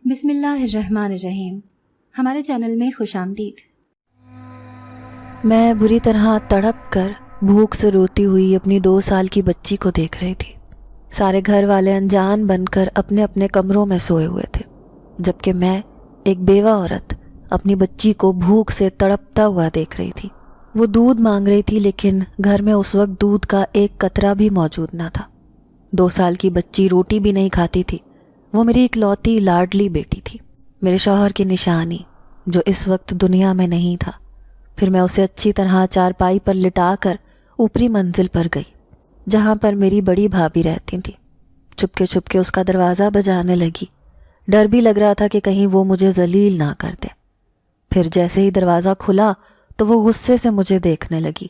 بسم اللہ الرحمن الرحیم۔ ہمارے چینل میں خوش آمدید۔ میں بری طرح تڑپ کر بھوک سے روتی ہوئی اپنی 2 سال کی بچی کو دیکھ رہی تھی۔ سارے گھر والے انجان بن کر اپنے اپنے کمروں میں سوئے ہوئے تھے، جبکہ میں ایک بیوہ عورت اپنی بچی کو بھوک سے تڑپتا ہوا دیکھ رہی تھی۔ وہ دودھ مانگ رہی تھی، لیکن گھر میں اس وقت دودھ کا ایک قطرہ بھی موجود نہ تھا۔ 2 سال کی بچی روٹی بھی نہیں کھاتی تھی۔ وہ میری اکلوتی لاڈلی بیٹی تھی، میرے شوہر کی نشانی، جو اس وقت دنیا میں نہیں تھا۔ پھر میں اسے اچھی طرح چارپائی پر لٹا کر اوپری منزل پر گئی، جہاں پر میری بڑی بھابھی رہتی تھی۔ چپکے اس کا دروازہ بجانے لگی۔ ڈر بھی لگ رہا تھا کہ کہیں وہ مجھے ذلیل نہ کر دے۔ پھر جیسے ہی دروازہ کھلا تو وہ غصے سے مجھے دیکھنے لگی۔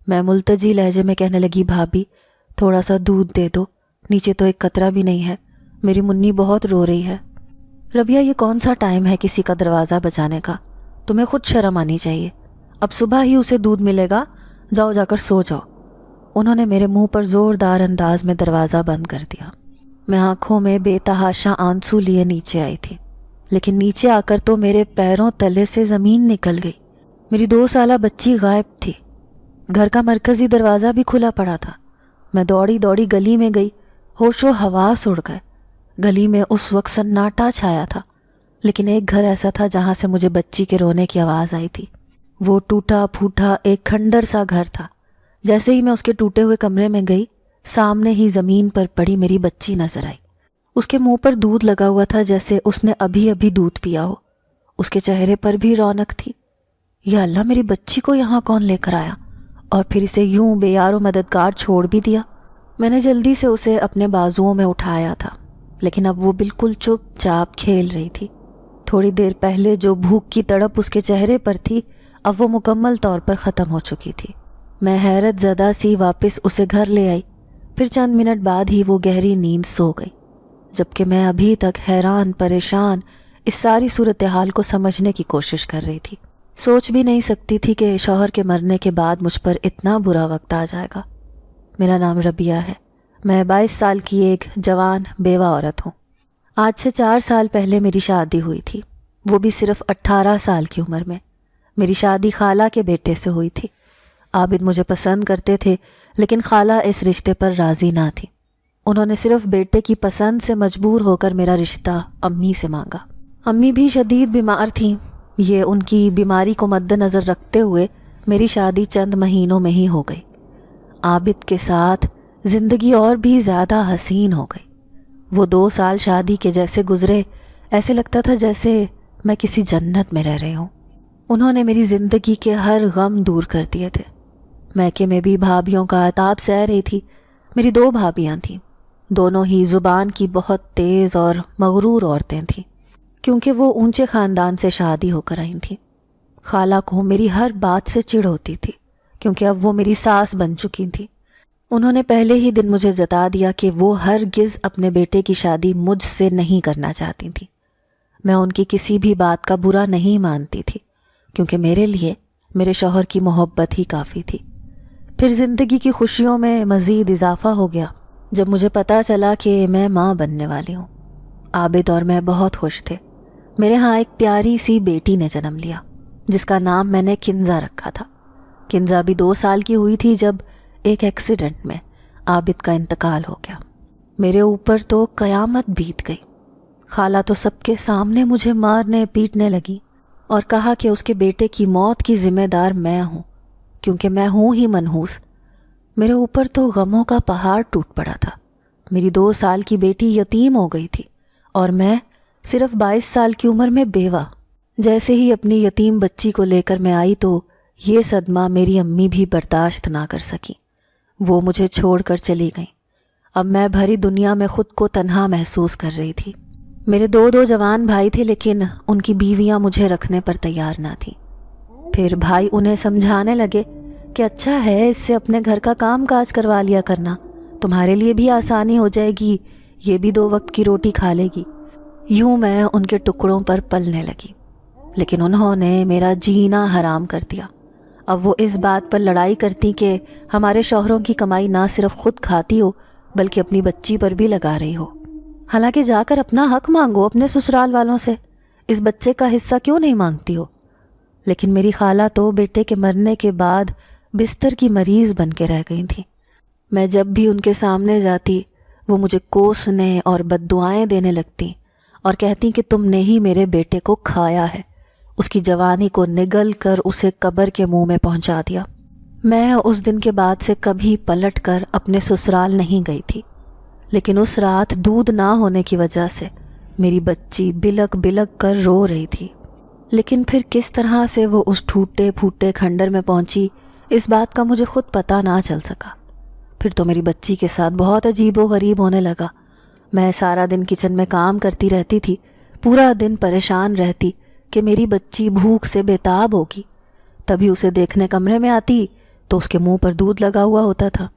میں ملتجی لہجے میں کہنے لگی، بھابھی تھوڑا سا دودھ دے دو، نیچے تو ایک قطرہ بھی نہیں ہے، میری منی بہت رو رہی ہے۔ ربیہ، یہ کون سا ٹائم ہے کسی کا دروازہ بجانے کا؟ تمہیں خود شرم آنی چاہیے۔ اب صبح ہی اسے دودھ ملے گا، جاؤ جا کر سو جاؤ۔ انہوں نے میرے منہ پر زوردار انداز میں دروازہ بند کر دیا۔ میں آنکھوں میں بے تحاشا آنسو لیے نیچے آئی تھی، لیکن نیچے آ کر تو میرے پیروں تلے سے زمین نکل گئی۔ میری 2 سالہ بچی غائب تھی۔ گھر کا مرکزی دروازہ بھی کھلا پڑا تھا۔ میں دوڑی گلی میں گئی، ہوش و حواس اڑ گئے۔ گلی میں اس وقت سناٹا چھایا تھا، لیکن ایک گھر ایسا تھا جہاں سے مجھے بچی کے رونے کی آواز آئی تھی۔ وہ ٹوٹا پھوٹا ایک کھنڈر سا گھر تھا۔ جیسے ہی میں اس کے ٹوٹے ہوئے کمرے میں گئی، سامنے ہی زمین پر پڑی میری بچی نظر آئی۔ اس کے منہ پر دودھ لگا ہوا تھا، جیسے اس نے ابھی دودھ پیا ہو۔ اس کے چہرے پر بھی رونق تھی۔ یا اللہ، میری بچی کو یہاں کون لے کر آیا، اور پھر اسے یوں بے یار و مددگار چھوڑ بھی دیا۔ میں نے جلدی سے اسے اپنے بازوؤں میں اٹھایا تھا، لیکن اب وہ بالکل چپ چاپ کھیل رہی تھی۔ تھوڑی دیر پہلے جو بھوک کی تڑپ اس کے چہرے پر تھی، اب وہ مکمل طور پر ختم ہو چکی تھی۔ میں حیرت زدہ سی واپس اسے گھر لے آئی۔ پھر چند منٹ بعد ہی وہ گہری نیند سو گئی، جبکہ میں ابھی تک حیران پریشان اس ساری صورتحال کو سمجھنے کی کوشش کر رہی تھی۔ سوچ بھی نہیں سکتی تھی کہ شوہر کے مرنے کے بعد مجھ پر اتنا برا وقت آ جائے گا۔ میرا نام ربیہ ہے۔ میں 22 سال کی ایک جوان بیوہ عورت ہوں۔ آج سے 4 سال پہلے میری شادی ہوئی تھی، وہ بھی صرف 18 سال کی عمر میں۔ میری شادی خالہ کے بیٹے سے ہوئی تھی۔ عابد مجھے پسند کرتے تھے، لیکن خالہ اس رشتے پر راضی نہ تھی۔ انہوں نے صرف بیٹے کی پسند سے مجبور ہو کر میرا رشتہ امی سے مانگا۔ امی بھی شدید بیمار تھیں۔ یہ ان کی بیماری کو مد نظر رکھتے ہوئے میری شادی چند مہینوں میں ہی ہو گئی۔ عابد کے ساتھ زندگی اور بھی زیادہ حسین ہو گئی۔ وہ 2 سال شادی کے جیسے گزرے، ایسے لگتا تھا جیسے میں کسی جنت میں رہ رہی ہوں۔ انہوں نے میری زندگی کے ہر غم دور کر دیے تھے۔ میکے میں بھی بھابھیوں کا عتاب سہ رہی تھی۔ میری 2 بھابھیاں تھیں، دونوں ہی زبان کی بہت تیز اور مغرور عورتیں تھیں، کیونکہ وہ اونچے خاندان سے شادی ہو کر آئی تھیں۔ خالہ کو میری ہر بات سے چڑ ہوتی تھی، کیونکہ اب وہ میری ساس بن چکی تھی۔ انہوں نے پہلے ہی دن مجھے جتا دیا کہ وہ ہرگز اپنے بیٹے کی شادی مجھ سے نہیں کرنا چاہتی تھیں۔ میں ان کی کسی بھی بات کا برا نہیں مانتی تھی، کیونکہ میرے لیے میرے شوہر کی محبت ہی کافی تھی۔ پھر زندگی کی خوشیوں میں مزید اضافہ ہو گیا جب مجھے پتہ چلا کہ میں ماں بننے والی ہوں۔ عابد اور میں بہت خوش تھے۔ میرے ہاں ایک پیاری سی بیٹی نے جنم لیا، جس کا نام میں نے کنزا رکھا تھا۔ کنزا بھی 2 سال کی ہوئی تھی جب ایک ایکسیڈنٹ میں عابد کا انتقال ہو گیا۔ میرے اوپر تو قیامت بیت گئی۔ خالہ تو سب کے سامنے مجھے مارنے پیٹنے لگی اور کہا کہ اس کے بیٹے کی موت کی ذمہ دار میں ہوں، کیونکہ میں ہوں ہی منحوس۔ میرے اوپر تو غموں کا پہاڑ ٹوٹ پڑا تھا۔ میری 2 سال کی بیٹی یتیم ہو گئی تھی، اور میں صرف 22 سال کی عمر میں بیوہ۔ جیسے ہی اپنی یتیم بچی کو لے کر میں آئی تو یہ صدمہ میری امی بھی برداشت نہ کر سکی۔ وہ مجھے چھوڑ کر چلی گئیں۔ اب میں بھری دنیا میں خود کو تنہا محسوس کر رہی تھی۔ میرے 2 جوان بھائی تھے، لیکن ان کی بیویاں مجھے رکھنے پر تیار نہ تھیں۔ پھر بھائی انہیں سمجھانے لگے کہ اچھا ہے، اس سے اپنے گھر کا کام کاج کروا لیا کرنا، تمہارے لیے بھی آسانی ہو جائے گی، یہ بھی 2 وقت کی روٹی کھا لے گی۔ یوں میں ان کے ٹکڑوں پر پلنے لگی، لیکن انہوں نے میرا جینا حرام کر دیا۔ اب وہ اس بات پر لڑائی کرتی کہ ہمارے شوہروں کی کمائی نہ صرف خود کھاتی ہو بلکہ اپنی بچی پر بھی لگا رہی ہو۔ حالانکہ جا کر اپنا حق مانگو اپنے سسرال والوں سے، اس بچے کا حصہ کیوں نہیں مانگتی ہو؟ لیکن میری خالہ تو بیٹے کے مرنے کے بعد بستر کی مریض بن کے رہ گئی تھیں۔ میں جب بھی ان کے سامنے جاتی وہ مجھے کوسنے اور بددعائیں دینے لگتی اور کہتی کہ تم نے ہی میرے بیٹے کو کھایا ہے، اس کی جوانی کو نگل کر اسے قبر کے منہ میں پہنچا دیا۔ میں اس دن کے بعد سے کبھی پلٹ کر اپنے سسرال نہیں گئی تھی، لیکن اس رات دودھ نہ ہونے کی وجہ سے میری بچی بلک بلک کر رو رہی تھی۔ لیکن پھر کس طرح سے وہ اس ٹوٹے پھوٹے کھنڈر میں پہنچی اس بات کا مجھے خود پتہ نہ چل سکا۔ پھر تو میری بچی کے ساتھ بہت عجیب و غریب ہونے لگا۔ میں سارا دن کچن میں کام کرتی رہتی تھی، پورا دن پریشان رہتی کہ میری بچی بھوک سے بےتاب ہوگی۔ تبھی اسے دیکھنے کمرے میں آتی تو اس کے منہ پر دودھ لگا ہوا ہوتا تھا،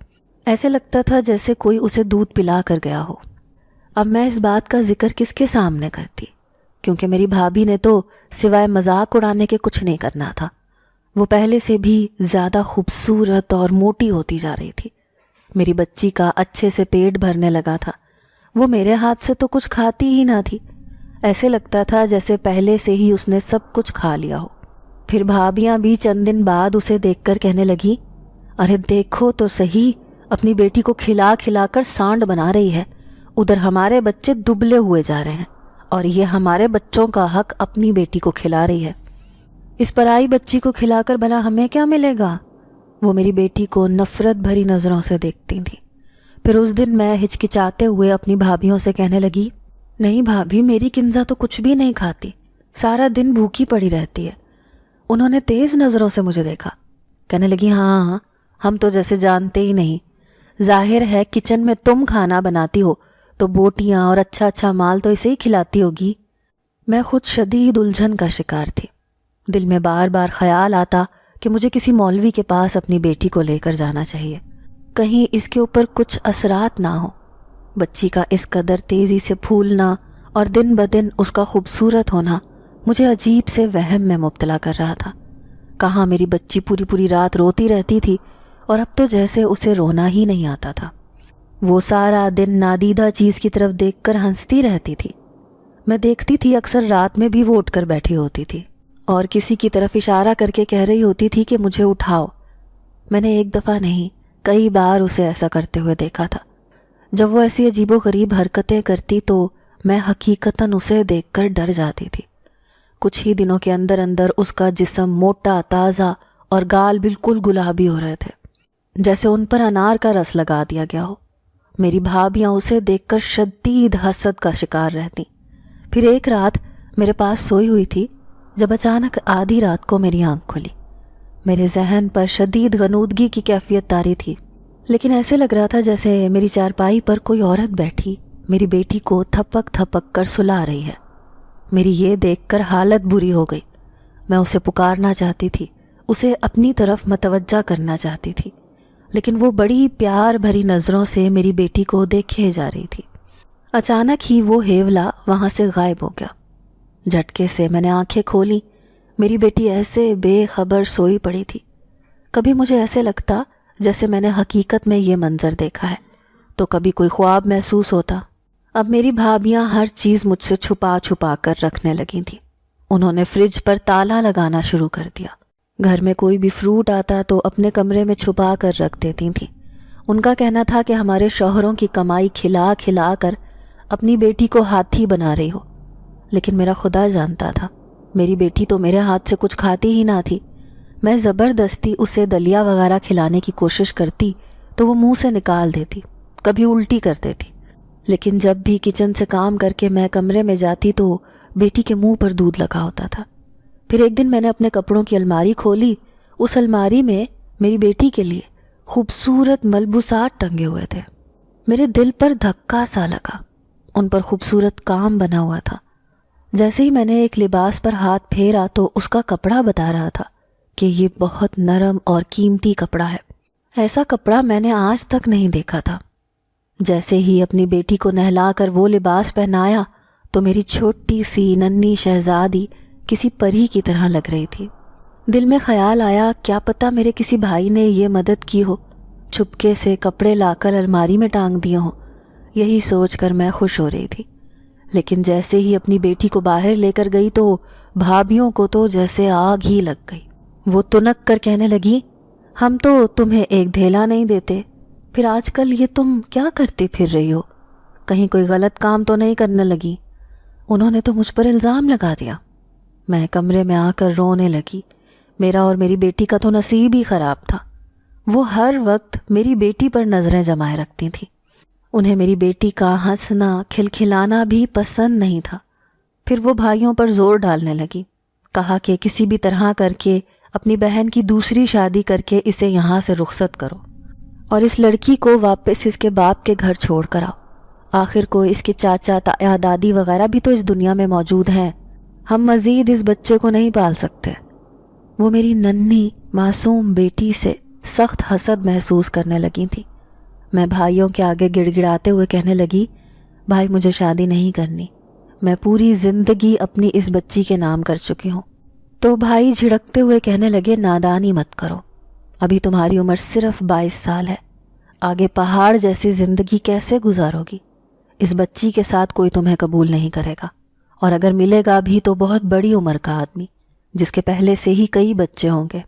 ایسے لگتا تھا جیسے کوئی اسے دودھ پلا کر گیا ہو۔ اب میں اس بات کا ذکر کس کے سامنے کرتی، کیونکہ میری بھابھی نے تو سوائے مذاق اڑانے کے کچھ نہیں کرنا تھا۔ وہ پہلے سے بھی زیادہ خوبصورت اور موٹی ہوتی جا رہی تھی، میری بچی کا اچھے سے پیٹ بھرنے لگا تھا، وہ میرے ہاتھ سے تو کچھ کھاتی ہی نہ تھی، ایسے لگتا تھا جیسے پہلے سے ہی اس نے سب کچھ کھا لیا ہو۔ پھر بھابیاں بھی چند دن بعد اسے دیکھ کر کہنے لگی، ارے دیکھو تو صحیح، اپنی بیٹی کو کھلا کھلا کر سانڈ بنا رہی ہے، ادھر ہمارے بچے دبلے ہوئے جا رہے ہیں اور یہ ہمارے بچوں کا حق اپنی بیٹی کو کھلا رہی ہے، اس پرائی بچی کو کھلا کر بھلا ہمیں کیا ملے گا؟ وہ میری بیٹی کو نفرت بھری نظروں سے دیکھتی تھیں۔ پھر اس دن میں ہچکچاتے ہوئے اپنی بھابھیوں سے کہنے لگی، نہیں بھابھی، میری کنزا تو کچھ بھی نہیں کھاتی، سارا دن بھوکی پڑی رہتی ہے۔ انہوں نے تیز نظروں سے مجھے دیکھا، کہنے لگی، ہاں ہم تو جیسے جانتے ہی نہیں، ظاہر ہے کچن میں تم کھانا بناتی ہو تو بوٹیاں اور اچھا اچھا مال تو اسے ہی کھلاتی ہوگی۔ میں خود شدید الجھن کا شکار تھی، دل میں بار بار خیال آتا کہ مجھے کسی مولوی کے پاس اپنی بیٹی کو لے کر جانا چاہیے، کہیں اس کے اوپر کچھ اثرات نہ ہو۔ بچی کا اس قدر تیزی سے پھولنا اور دن بدن اس کا خوبصورت ہونا مجھے عجیب سے وہم میں مبتلا کر رہا تھا۔ کہاں میری بچی پوری پوری رات روتی رہتی تھی اور اب تو جیسے اسے رونا ہی نہیں آتا تھا، وہ سارا دن نادیدہ چیز کی طرف دیکھ کر ہنستی رہتی تھی۔ میں دیکھتی تھی اکثر رات میں بھی وہ اٹھ کر بیٹھی ہوتی تھی اور کسی کی طرف اشارہ کر کے کہہ رہی ہوتی تھی کہ مجھے اٹھاؤ۔ میں نے ایک دفعہ نہیں کئی بار اسے ایسا کرتے ہوئے دیکھا تھا۔ جب وہ ایسی عجیب و غریب حرکتیں کرتی تو میں حقیقتاً اسے دیکھ کر ڈر جاتی تھی۔ کچھ ہی دنوں کے اندر اندر اس کا جسم موٹا تازہ اور گال بالکل گلابی ہو رہے تھے، جیسے ان پر انار کا رس لگا دیا گیا ہو۔ میری بھابیاں اسے دیکھ کر شدید حسد کا شکار رہتی۔ پھر ایک رات میرے پاس سوئی ہوئی تھی جب اچانک آدھی رات کو میری آنکھ کھلی۔ میرے ذہن پر شدید غنودگی کی کیفیت طاری تھی، لیکن ایسے لگ رہا تھا جیسے میری چارپائی پر کوئی عورت بیٹھی میری بیٹی کو تھپک تھپک کر سلا رہی ہے۔ میری یہ دیکھ کر حالت بری ہو گئی، میں اسے پکارنا چاہتی تھی، اسے اپنی طرف متوجہ کرنا چاہتی تھی، لیکن وہ بڑی پیار بھری نظروں سے میری بیٹی کو دیکھے جا رہی تھی۔ اچانک ہی وہ ہیولا وہاں سے غائب ہو گیا۔ جھٹکے سے میں نے آنکھیں کھولی، میری بیٹی ایسے بے خبر سوئی پڑی تھی۔ کبھی مجھے ایسے لگتا جیسے میں نے حقیقت میں یہ منظر دیکھا ہے، تو کبھی کوئی خواب محسوس ہوتا۔ اب میری بھابیاں ہر چیز مجھ سے چھپا چھپا کر رکھنے لگی تھیں۔ انہوں نے فریج پر تالا لگانا شروع کر دیا، گھر میں کوئی بھی فروٹ آتا تو اپنے کمرے میں چھپا کر رکھ دیتی تھیں۔ ان کا کہنا تھا کہ ہمارے شوہروں کی کمائی کھلا کھلا کر اپنی بیٹی کو ہاتھی بنا رہی ہو، لیکن میرا خدا جانتا تھا میری بیٹی تو میرے ہاتھ سے کچھ کھاتی ہی نہ تھی۔ میں زبردستی اسے دلیا وغیرہ کھلانے کی کوشش کرتی تو وہ منہ سے نکال دیتی، کبھی الٹی کر دیتی، لیکن جب بھی کچن سے کام کر کے میں کمرے میں جاتی تو بیٹی کے منہ پر دودھ لگا ہوتا تھا۔ پھر ایک دن میں نے اپنے کپڑوں کی الماری کھولی، اس الماری میں میری بیٹی کے لیے خوبصورت ملبوسات ٹنگے ہوئے تھے۔ میرے دل پر دھکا سا لگا، ان پر خوبصورت کام بنا ہوا تھا۔ جیسے ہی میں نے ایک لباس پر ہاتھ پھیرا تو اس کا کپڑا بتا رہا تھا کہ یہ بہت نرم اور قیمتی کپڑا ہے، ایسا کپڑا میں نے آج تک نہیں دیکھا تھا۔ جیسے ہی اپنی بیٹی کو نہلا کر وہ لباس پہنایا تو میری چھوٹی سی ننھی شہزادی کسی پری کی طرح لگ رہی تھی۔ دل میں خیال آیا کیا پتہ میرے کسی بھائی نے یہ مدد کی ہو، چھپکے سے کپڑے لا کر الماری میں ٹانگ دیے ہوں، یہی سوچ کر میں خوش ہو رہی تھی، لیکن جیسے ہی اپنی بیٹی کو باہر لے کر گئی تو بھابھیوں کو تو جیسے آگ ہی لگ گئی۔ وہ تنک کر کہنے لگی، ہم تو تمہیں ایک دھیلا نہیں دیتے، پھر آج کل یہ تم کیا کرتی پھر رہی ہو؟ کہیں کوئی غلط کام تو نہیں کرنے لگی؟ انہوں نے تو مجھ پر الزام لگا دیا۔ میں کمرے میں آ کر رونے لگی۔ میرا اور میری بیٹی کا تو نصیب ہی خراب تھا۔ وہ ہر وقت میری بیٹی پر نظریں جمائے رکھتی تھیں۔ انہیں میری بیٹی کا ہنسنا کھلکھلانا بھی پسند نہیں تھا۔ پھر وہ بھائیوں پر زور ڈالنے لگی، کہا کہ کسی بھی طرح کر کے اپنی بہن کی دوسری شادی کر کے اسے یہاں سے رخصت کرو اور اس لڑکی کو واپس اس کے باپ کے گھر چھوڑ کر آؤ۔ آخر کو اس کے چاچا تایا دادی وغیرہ بھی تو اس دنیا میں موجود ہیں، ہم مزید اس بچے کو نہیں پال سکتے۔ وہ میری ننھی معصوم بیٹی سے سخت حسد محسوس کرنے لگی تھی۔ میں بھائیوں کے آگے گڑ گڑاتے ہوئے کہنے لگی، بھائی مجھے شادی نہیں کرنی، میں پوری زندگی اپنی اس بچی کے نام کر چکی ہوں۔ تو بھائی جھڑکتے ہوئے کہنے لگے، نادانی مت کرو، ابھی تمہاری عمر صرف 22 سال ہے، آگے پہاڑ جیسی زندگی کیسے گزارو گی؟ اس بچی کے ساتھ کوئی تمہیں قبول نہیں کرے گا، اور اگر ملے گا بھی تو بہت بڑی عمر کا آدمی جس کے پہلے سے ہی کئی بچے ہوں گے۔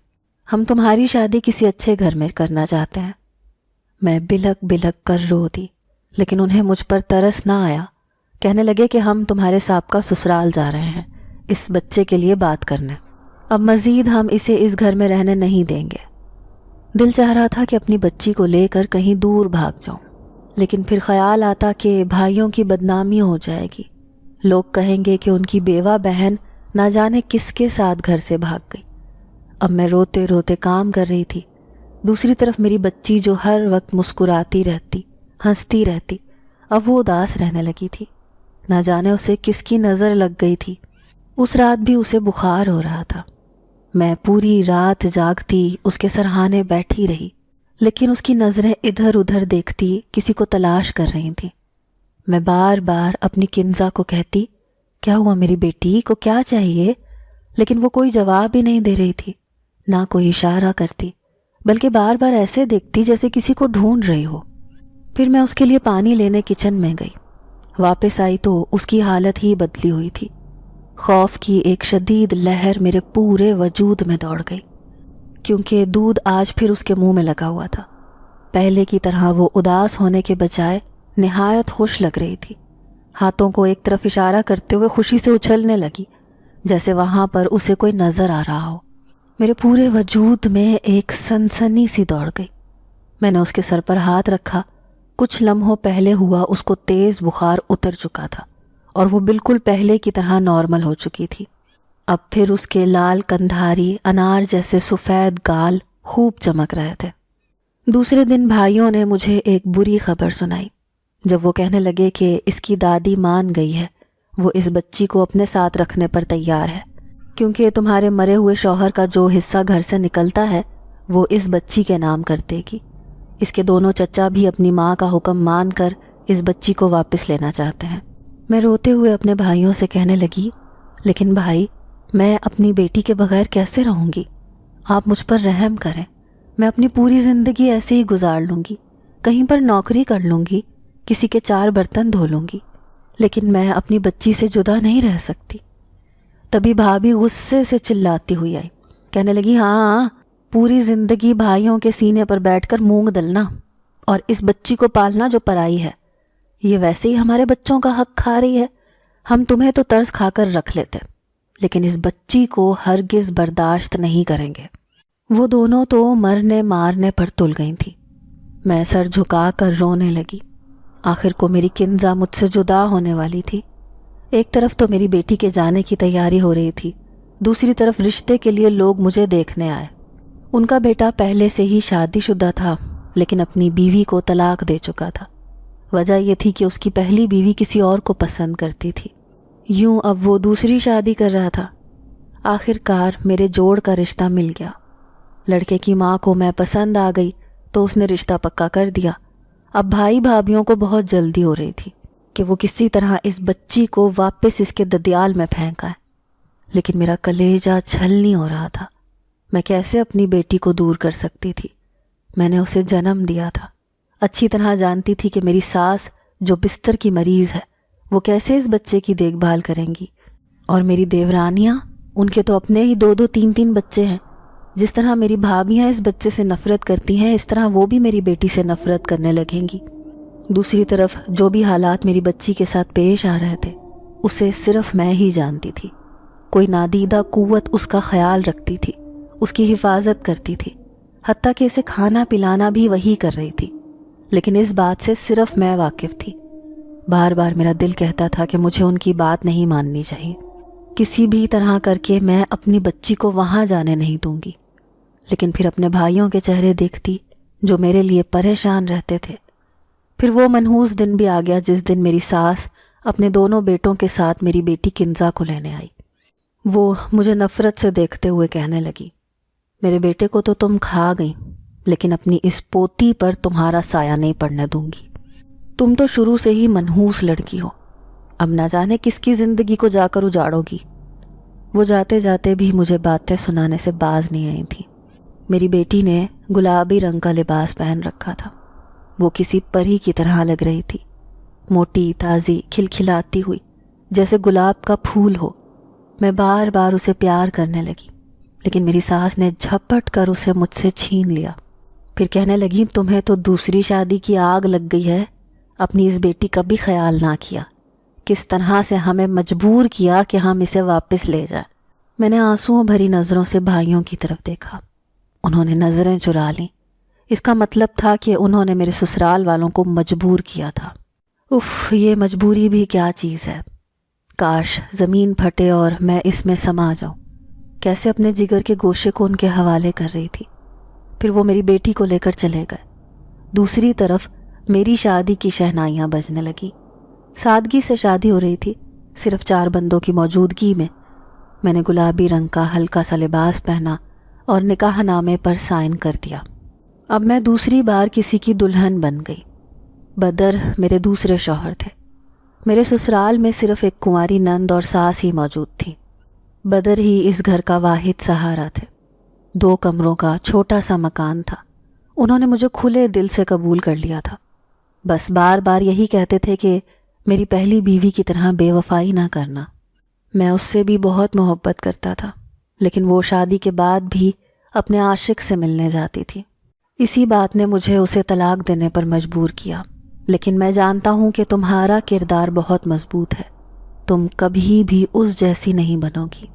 ہم تمہاری شادی کسی اچھے گھر میں کرنا چاہتے ہیں۔ میں بلک بلک کر رو دی، لیکن انہیں مجھ پر ترس نہ آیا۔ کہنے لگے کہ ہم تمہارے سابقہ سسرال جا رہے ہیں اس بچے کے لیے بات کرنے، اب مزید ہم اسے اس گھر میں رہنے نہیں دیں گے۔ دل چاہ رہا تھا کہ اپنی بچی کو لے کر کہیں دور بھاگ جاؤں، لیکن پھر خیال آتا کہ بھائیوں کی بدنامی ہو جائے گی، لوگ کہیں گے کہ ان کی بیوہ بہن نہ جانے کس کے ساتھ گھر سے بھاگ گئی۔ اب میں روتے روتے کام کر رہی تھی، دوسری طرف میری بچی جو ہر وقت مسکراتی رہتی، ہنستی رہتی، اب وہ اداس رہنے لگی تھی۔ نہ جانے اسے کس کی نظر لگ گئی تھی۔ اس رات بھی اسے بخار ہو رہا تھا۔ میں پوری رات جاگتی اس کے سرہانے بیٹھی رہی، لیکن اس کی نظریں ادھر ادھر دیکھتی کسی کو تلاش کر رہی تھیں۔ میں بار بار اپنی کنزا کو کہتی، کیا ہوا میری بیٹی کو، کیا چاہیے؟ لیکن وہ کوئی جواب ہی نہیں دے رہی تھی، نہ کوئی اشارہ کرتی، بلکہ بار بار ایسے دیکھتی جیسے کسی کو ڈھونڈ رہی ہو۔ پھر میں اس کے لیے پانی لینے کچن میں گئی۔ واپس آئی تو اس کی حالت ہی بدلی ہوئی تھی۔ خوف کی ایک شدید لہر میرے پورے وجود میں دوڑ گئی، کیونکہ دودھ آج پھر اس کے منہ میں لگا ہوا تھا۔ پہلے کی طرح وہ اداس ہونے کے بجائے نہایت خوش لگ رہی تھی۔ ہاتھوں کو ایک طرف اشارہ کرتے ہوئے خوشی سے اچھلنے لگی، جیسے وہاں پر اسے کوئی نظر آ رہا ہو۔ میرے پورے وجود میں ایک سنسنی سی دوڑ گئی۔ میں نے اس کے سر پر ہاتھ رکھا۔ کچھ لمحوں پہلے ہوا اس کو تیز بخار اتر چکا تھا اور وہ بالکل پہلے کی طرح نارمل ہو چکی تھی۔ اب پھر اس کے لال کندھاری انار جیسے سفید گال خوب چمک رہے تھے۔ دوسرے دن بھائیوں نے مجھے ایک بری خبر سنائی، جب وہ کہنے لگے کہ اس کی دادی مان گئی ہے، وہ اس بچی کو اپنے ساتھ رکھنے پر تیار ہے، کیونکہ تمہارے مرے ہوئے شوہر کا جو حصہ گھر سے نکلتا ہے وہ اس بچی کے نام کر دے گی۔ اس کے دونوں چچا بھی اپنی ماں کا حکم مان کر اس بچی کو واپس لینا چاہتے ہیں۔ میں روتے ہوئے اپنے بھائیوں سے کہنے لگی، لیکن بھائی میں اپنی بیٹی کے بغیر کیسے رہوں گی؟ آپ مجھ پر رحم کریں، میں اپنی پوری زندگی ایسے ہی گزار لوں گی، کہیں پر نوکری کر لوں گی، کسی کے 4 برتن دھو لوں گی، لیکن میں اپنی بچی سے جدا نہیں رہ سکتی۔ تبھی بھابھی غصے سے چلاتی ہوئی آئی، کہنے لگی، ہاں پوری زندگی بھائیوں کے سینے پر بیٹھ کر مونگ دلنا اور اس بچی کو پالنا جو پرائی ہے، یہ ویسے ہی ہمارے بچوں کا حق کھا رہی ہے۔ ہم تمہیں تو ترس کھا کر رکھ لیتے، لیکن اس بچی کو ہرگز برداشت نہیں کریں گے۔ وہ دونوں تو مرنے مارنے پر تل گئی تھیں۔ میں سر جھکا کر رونے لگی۔ آخر کو میری کنزا مجھ سے جدا ہونے والی تھی۔ ایک طرف تو میری بیٹی کے جانے کی تیاری ہو رہی تھی، دوسری طرف رشتے کے لیے لوگ مجھے دیکھنے آئے۔ ان کا بیٹا پہلے سے ہی شادی شدہ تھا، لیکن اپنی بیوی کو طلاق دے چکا تھا۔ وجہ یہ تھی کہ اس کی پہلی بیوی کسی اور کو پسند کرتی تھی، یوں اب وہ دوسری شادی کر رہا تھا۔ آخر کار میرے جوڑ کا رشتہ مل گیا۔ لڑکے کی ماں کو میں پسند آ گئی تو اس نے رشتہ پکا کر دیا۔ اب بھائی بھابھیوں کو بہت جلدی ہو رہی تھی کہ وہ کسی طرح اس بچی کو واپس اس کے ددیال میں پھینکا ہے، لیکن میرا کلیجہ چھلنی ہو رہا تھا۔ میں کیسے اپنی بیٹی کو دور کر سکتی تھی؟ میں نے اسے جنم دیا تھا، اچھی طرح جانتی تھی کہ میری ساس جو بستر کی مریض ہے، وہ کیسے اس بچے کی دیکھ بھال کریں گی؟ اور میری دیورانیاں، ان کے تو اپنے ہی 2 3 بچے ہیں۔ جس طرح میری بھابیاں اس بچے سے نفرت کرتی ہیں، اس طرح وہ بھی میری بیٹی سے نفرت کرنے لگیں گی۔ دوسری طرف جو بھی حالات میری بچی کے ساتھ پیش آ رہے تھے، اسے صرف میں ہی جانتی تھی۔ کوئی نادیدہ قوت اس کا خیال رکھتی تھی، اس کی حفاظت کرتی تھی، حتیٰ کہ اسے کھانا پلانا بھی وہی کر رہی تھی۔ لیکن اس بات سے صرف میں واقف تھی۔ بار بار میرا دل کہتا تھا کہ مجھے ان کی بات نہیں ماننی چاہیے، کسی بھی طرح کر کے میں اپنی بچی کو وہاں جانے نہیں دوں گی۔ لیکن پھر اپنے بھائیوں کے چہرے دیکھتی جو میرے لیے پریشان رہتے تھے۔ پھر وہ منحوس دن بھی آ گیا جس دن میری ساس اپنے دونوں بیٹوں کے ساتھ میری بیٹی کنزا کو لینے آئی۔ وہ مجھے نفرت سے دیکھتے ہوئے کہنے لگی، میرے بیٹے کو تو تم کھا گئی، لیکن اپنی اس پوتی پر تمہارا سایہ نہیں پڑنے دوں گی۔ تم تو شروع سے ہی منحوس لڑکی ہو، اب نہ جانے کس کی زندگی کو جا کر اجاڑو گی۔ وہ جاتے جاتے بھی مجھے باتیں سنانے سے باز نہیں آئی تھی۔ میری بیٹی نے گلابی رنگ کا لباس پہن رکھا تھا۔ وہ کسی پری کی طرح لگ رہی تھی، موٹی، تازی، کھلکھلاتی ہوئی، جیسے گلاب کا پھول ہو۔ میں بار بار اسے پیار کرنے لگی، لیکن میری ساس نے جھپٹ کر اسے مجھ سے چھین لیا۔ پھر کہنے لگی، تمہیں تو دوسری شادی کی آگ لگ گئی ہے، اپنی اس بیٹی کا بھی خیال نہ کیا، کس طرح سے ہمیں مجبور کیا کہ ہم اسے واپس لے جائیں۔ میں نے آنسوؤں بھری نظروں سے بھائیوں کی طرف دیکھا۔ انہوں نے نظریں چرا لیں۔ اس کا مطلب تھا کہ انہوں نے میرے سسرال والوں کو مجبور کیا تھا۔ اف، یہ مجبوری بھی کیا چیز ہے! کاش زمین پھٹے اور میں اس میں سما جاؤں۔ کیسے اپنے جگر کے گوشے کو ان کے حوالے کر رہی تھی۔ پھر وہ میری بیٹی کو لے کر چلے گئے۔ دوسری طرف میری شادی کی شہنائیاں بجنے لگی۔ سادگی سے شادی ہو رہی تھی، صرف 4 بندوں کی موجودگی میں۔ میں نے گلابی رنگ کا ہلکا سا لباس پہنا اور نکاح نامے پر سائن کر دیا۔ اب میں دوسری بار کسی کی دلہن بن گئی۔ بدر میرے دوسرے شوہر تھے۔ میرے سسرال میں صرف ایک کنواری نند اور ساس ہی موجود تھی۔ بدر ہی اس گھر کا واحد سہارا تھے۔ 2 کمروں کا چھوٹا سا مکان تھا۔ انہوں نے مجھے کھلے دل سے قبول کر لیا تھا۔ بس بار بار یہی کہتے تھے کہ میری پہلی بیوی کی طرح بے وفائی نہ کرنا۔ میں اس سے بھی بہت محبت کرتا تھا، لیکن وہ شادی کے بعد بھی اپنے عاشق سے ملنے جاتی تھی۔ اسی بات نے مجھے اسے طلاق دینے پر مجبور کیا۔ لیکن میں جانتا ہوں کہ تمہارا کردار بہت مضبوط ہے، تم کبھی بھی اس جیسی نہیں بنو گی۔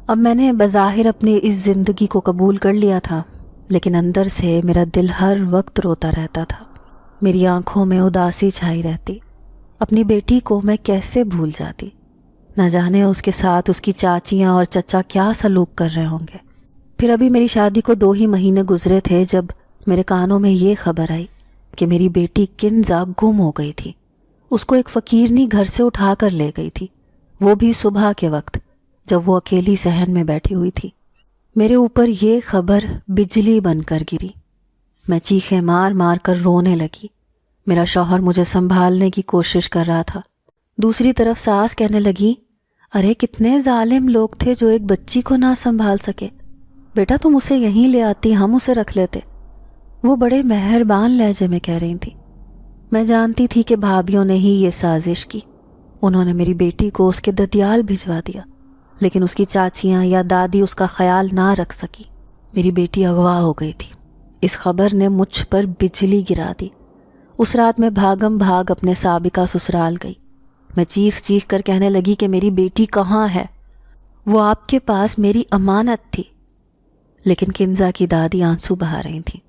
اب میں نے بظاہر اپنی اس زندگی کو قبول کر لیا تھا، لیکن اندر سے میرا دل ہر وقت روتا رہتا تھا۔ میری آنکھوں میں اداسی چھائی رہتی۔ اپنی بیٹی کو میں کیسے بھول جاتی؟ نہ جانے اس کے ساتھ اس کی چاچیاں اور چچا کیا سلوک کر رہے ہوں گے۔ پھر ابھی میری شادی کو 2 ہی مہینے گزرے تھے جب میرے کانوں میں یہ خبر آئی کہ میری بیٹی کنزا گم ہو گئی تھی۔ اس کو ایک فقیرنی گھر سے اٹھا کر لے گئی تھی، وہ بھی صبح کے وقت جب وہ اکیلی صحن میں بیٹھی ہوئی تھی۔ میرے اوپر یہ خبر بجلی بن کر گری۔ میں چیخیں مار مار کر رونے لگی۔ میرا شوہر مجھے سنبھالنے کی کوشش کر رہا تھا۔ دوسری طرف ساس کہنے لگی، ارے کتنے ظالم لوگ تھے جو ایک بچی کو نہ سنبھال سکے، بیٹا تم اسے یہیں لے آتی، ہم اسے رکھ لیتے۔ وہ بڑے مہربان لہجے میں کہہ رہی تھی۔ میں جانتی تھی کہ بھابھیوں نے ہی یہ سازش کی۔ انہوں نے میری بیٹی کو اس کے ددیال بھجوا دیا، لیکن اس کی چاچیاں یا دادی اس کا خیال نہ رکھ سکی۔ میری بیٹی اغوا ہو گئی تھی۔ اس خبر نے مجھ پر بجلی گرا دی۔ اس رات میں بھاگم بھاگ اپنے سابقہ سسرال گئی۔ میں چیخ چیخ کر کہنے لگی کہ میری بیٹی کہاں ہے؟ وہ آپ کے پاس میری امانت تھی۔ لیکن کنزا کی دادی آنسو بہا رہی تھیں،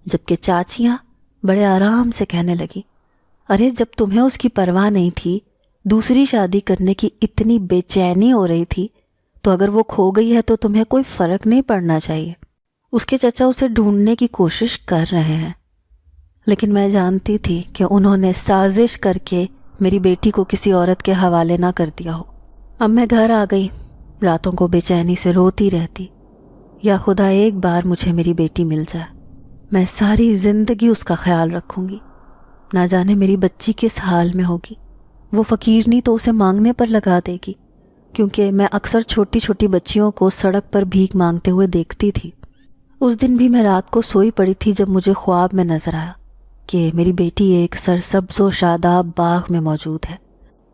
جبکہ چاچیاں بڑے آرام سے کہنے لگی، ارے جب تمہیں اس کی پرواہ نہیں تھی، دوسری شادی کرنے کی اتنی بے چینی ہو رہی تھی، تو اگر وہ کھو گئی ہے تو تمہیں کوئی فرق نہیں پڑنا چاہیے۔ اس کے چچا اسے ڈھونڈنے کی کوشش کر رہے ہیں۔ لیکن میں جانتی تھی کہ انہوں نے سازش کر کے میری بیٹی کو کسی عورت کے حوالے نہ کر دیا ہو۔ اب میں گھر آ گئی، راتوں کو بے چینی سے روتی رہتی، یا خدا ایک بار مجھے میری بیٹی مل جائے، میں ساری زندگی اس کا خیال رکھوں گی۔ نہ جانے میری بچی کس حال میں ہوگی۔ وہ فقیرنی تو اسے مانگنے پر لگا دے گی، کیونکہ میں اکثر چھوٹی چھوٹی بچیوں کو سڑک پر بھیک مانگتے ہوئے دیکھتی تھی۔ اس دن بھی میں رات کو سوئی پڑی تھی جب مجھے خواب میں نظر آیا کہ میری بیٹی ایک سرسبز و شاداب باغ میں موجود ہے۔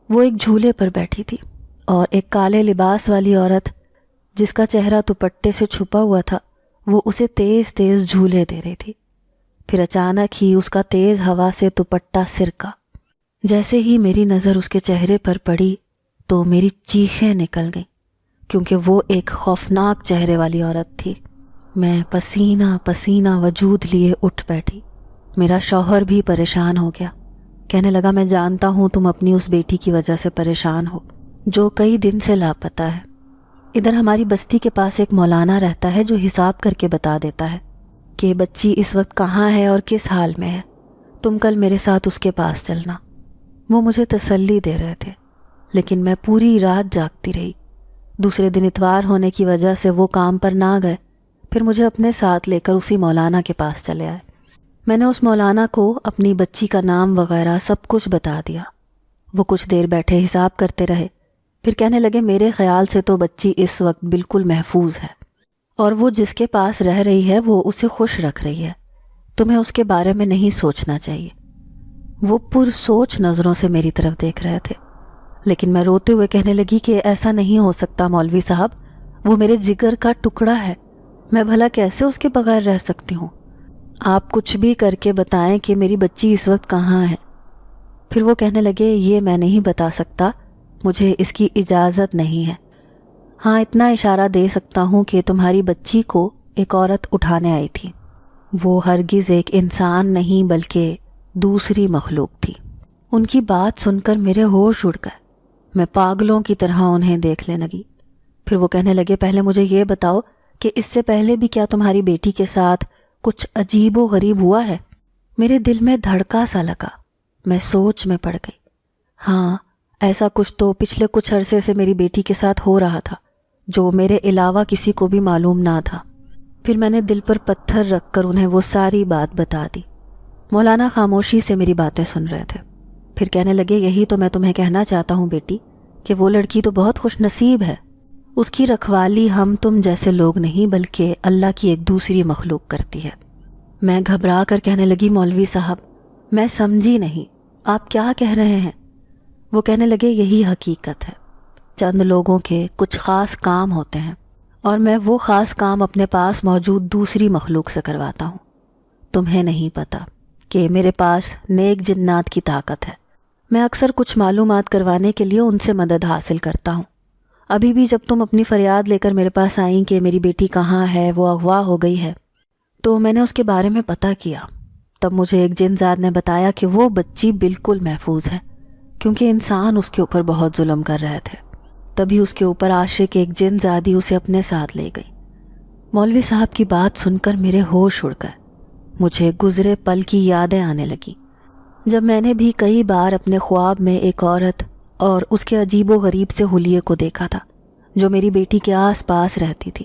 وہ ایک جھولے پر بیٹھی تھی اور ایک کالے لباس والی عورت جس کا چہرہ دوپٹے سے چھپا ہوا تھا وہ اسے تیز تیز جھولے دے رہی تھی۔ پھر اچانک ہی اس کا تیز ہوا سے دوپٹہ سرکا۔ جیسے ہی میری نظر اس کے چہرے پر پڑی تو میری چیخیں نکل گئیں، کیونکہ وہ ایک خوفناک چہرے والی عورت تھی۔ میں پسینہ پسینہ وجود لیے اٹھ بیٹھی۔ میرا شوہر بھی پریشان ہو گیا، کہنے لگا میں جانتا ہوں تم اپنی اس بیٹی کی وجہ سے پریشان ہو جو کئی دن سے لاپتہ ہے۔ ادھر ہماری بستی کے پاس ایک مولانا رہتا ہے جو حساب کر کے بتا دیتا ہے کہ بچی اس وقت کہاں ہے اور کس حال میں ہے، تم کل میرے ساتھ اس کے پاس چلنا۔ وہ مجھے تسلی دے رہے تھے، لیکن میں پوری رات جاگتی رہی۔ دوسرے دن اتوار ہونے کی وجہ سے وہ کام پر نہ گئے، پھر مجھے اپنے ساتھ لے کر اسی مولانا کے پاس چلے آئے۔ میں نے اس مولانا کو اپنی بچی کا نام وغیرہ سب کچھ بتا دیا۔ وہ کچھ دیر بیٹھے حساب کرتے رہے، پھر کہنے لگے میرے خیال سے تو بچی اس وقت بالکل محفوظ ہے، اور وہ جس کے پاس رہ رہی ہے وہ اسے خوش رکھ رہی ہے، تمہیں اس کے بارے میں نہیں سوچنا چاہیے۔ وہ پرسوچ نظروں سے میری طرف دیکھ رہے تھے، لیکن میں روتے ہوئے کہنے لگی کہ ایسا نہیں ہو سکتا مولوی صاحب، وہ میرے جگر کا ٹکڑا ہے، میں بھلا کیسے اس کے بغیر رہ سکتی ہوں؟ آپ کچھ بھی کر کے بتائیں کہ میری بچی اس وقت کہاں ہے۔ پھر وہ کہنے لگے یہ میں نہیں بتا سکتا، مجھے اس کی اجازت نہیں ہے۔ ہاں اتنا اشارہ دے سکتا ہوں کہ تمہاری بچی کو ایک عورت اٹھانے آئی تھی، وہ ہرگز ایک انسان نہیں بلکہ دوسری مخلوق تھی۔ ان کی بات سن کر میرے ہوش اڑ گئے، میں پاگلوں کی طرح انہیں دیکھنے لگی۔ پھر وہ کہنے لگے پہلے مجھے یہ بتاؤ کہ اس سے پہلے بھی کیا تمہاری بیٹی کے ساتھ کچھ عجیب و غریب ہوا ہے؟ میرے دل میں دھڑکا سا لگا، میں سوچ میں پڑ گئی۔ ہاں ایسا کچھ تو پچھلے کچھ عرصے سے میری بیٹی کے ساتھ ہو رہا تھا جو میرے علاوہ کسی کو بھی معلوم نہ تھا۔ پھر میں نے دل پر پتھر رکھ کر انہیں وہ ساری بات بتا دی۔ مولانا خاموشی سے میری باتیں سن رہے تھے، پھر کہنے لگے یہی تو میں تمہیں کہنا چاہتا ہوں بیٹی کہ وہ لڑکی تو بہت خوش نصیب ہے، اس کی رکھوالی ہم تم جیسے لوگ نہیں بلکہ اللہ کی ایک دوسری مخلوق کرتی ہے۔ میں گھبرا کر کہنے لگی مولوی صاحب میں سمجھی نہیں، آپ کیا کہہ رہے ہیں؟ وہ کہنے لگے یہی حقیقت ہے، چند لوگوں کے کچھ خاص کام ہوتے ہیں اور میں وہ خاص کام اپنے پاس موجود دوسری مخلوق سے کرواتا ہوں۔ تمہیں نہیں پتا کہ میرے پاس نیک جنات کی طاقت ہے، میں اکثر کچھ معلومات کروانے کے لیے ان سے مدد حاصل کرتا ہوں۔ ابھی بھی جب تم اپنی فریاد لے کر میرے پاس آئیں کہ میری بیٹی کہاں ہے، وہ اغوا ہو گئی ہے، تو میں نے اس کے بارے میں پتہ کیا۔ تب مجھے ایک جن زاد نے بتایا کہ وہ بچی بالکل محفوظ ہے، کیونکہ انسان اس کے اوپر بہت ظلم کر رہے تھے۔ تبھی اس کے اوپر عاشق ایک جن زادی اسے اپنے ساتھ لے گئی۔ مولوی صاحب کی بات سن کر میرے ہوش اڑ گئے، مجھے گزرے پل کی یادیں آنے لگیں، جب میں نے بھی کئی بار اپنے خواب میں ایک عورت اور اس کے عجیب و غریب سے حلیے کو دیکھا تھا جو میری بیٹی کے آس پاس رہتی تھی۔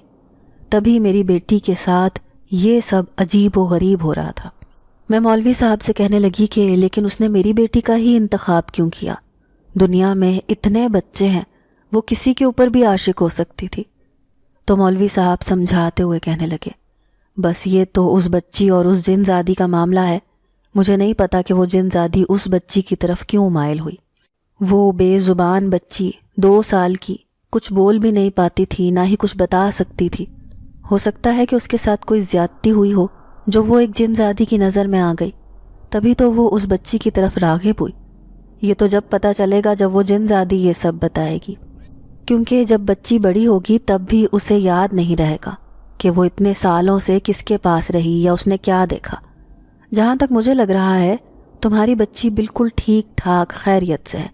تبھی میری بیٹی کے ساتھ یہ سب عجیب و غریب ہو رہا تھا۔ میں مولوی صاحب سے کہنے لگی کہ لیکن اس نے میری بیٹی کا ہی انتخاب کیوں کیا؟ دنیا میں اتنے بچے ہیں، وہ کسی کے اوپر بھی عاشق ہو سکتی تھی۔ تو مولوی صاحب سمجھاتے ہوئے کہنے لگے بس یہ تو اس بچی اور اس جن زادی کا معاملہ ہے، مجھے نہیں پتا کہ وہ جن زادی اس بچی کی طرف کیوں مائل ہوئی۔ وہ بے زبان بچی 2 سال کی، کچھ بول بھی نہیں پاتی تھی، نہ ہی کچھ بتا سکتی تھی۔ ہو سکتا ہے کہ اس کے ساتھ کوئی زیادتی ہوئی ہو جو وہ ایک جن زادی کی نظر میں آ گئی، تبھی تو وہ اس بچی کی طرف راغب ہوئی۔ یہ تو جب پتہ چلے گا جب وہ جن زادی یہ سب بتائے گی، کیونکہ جب بچی بڑی ہوگی تب بھی اسے یاد نہیں رہے گا کہ وہ اتنے سالوں سے کس کے پاس رہی یا اس نے کیا دیکھا۔ جہاں تک مجھے لگ رہا ہے تمہاری بچی بالکل ٹھیک ٹھاک خیریت سے ہے،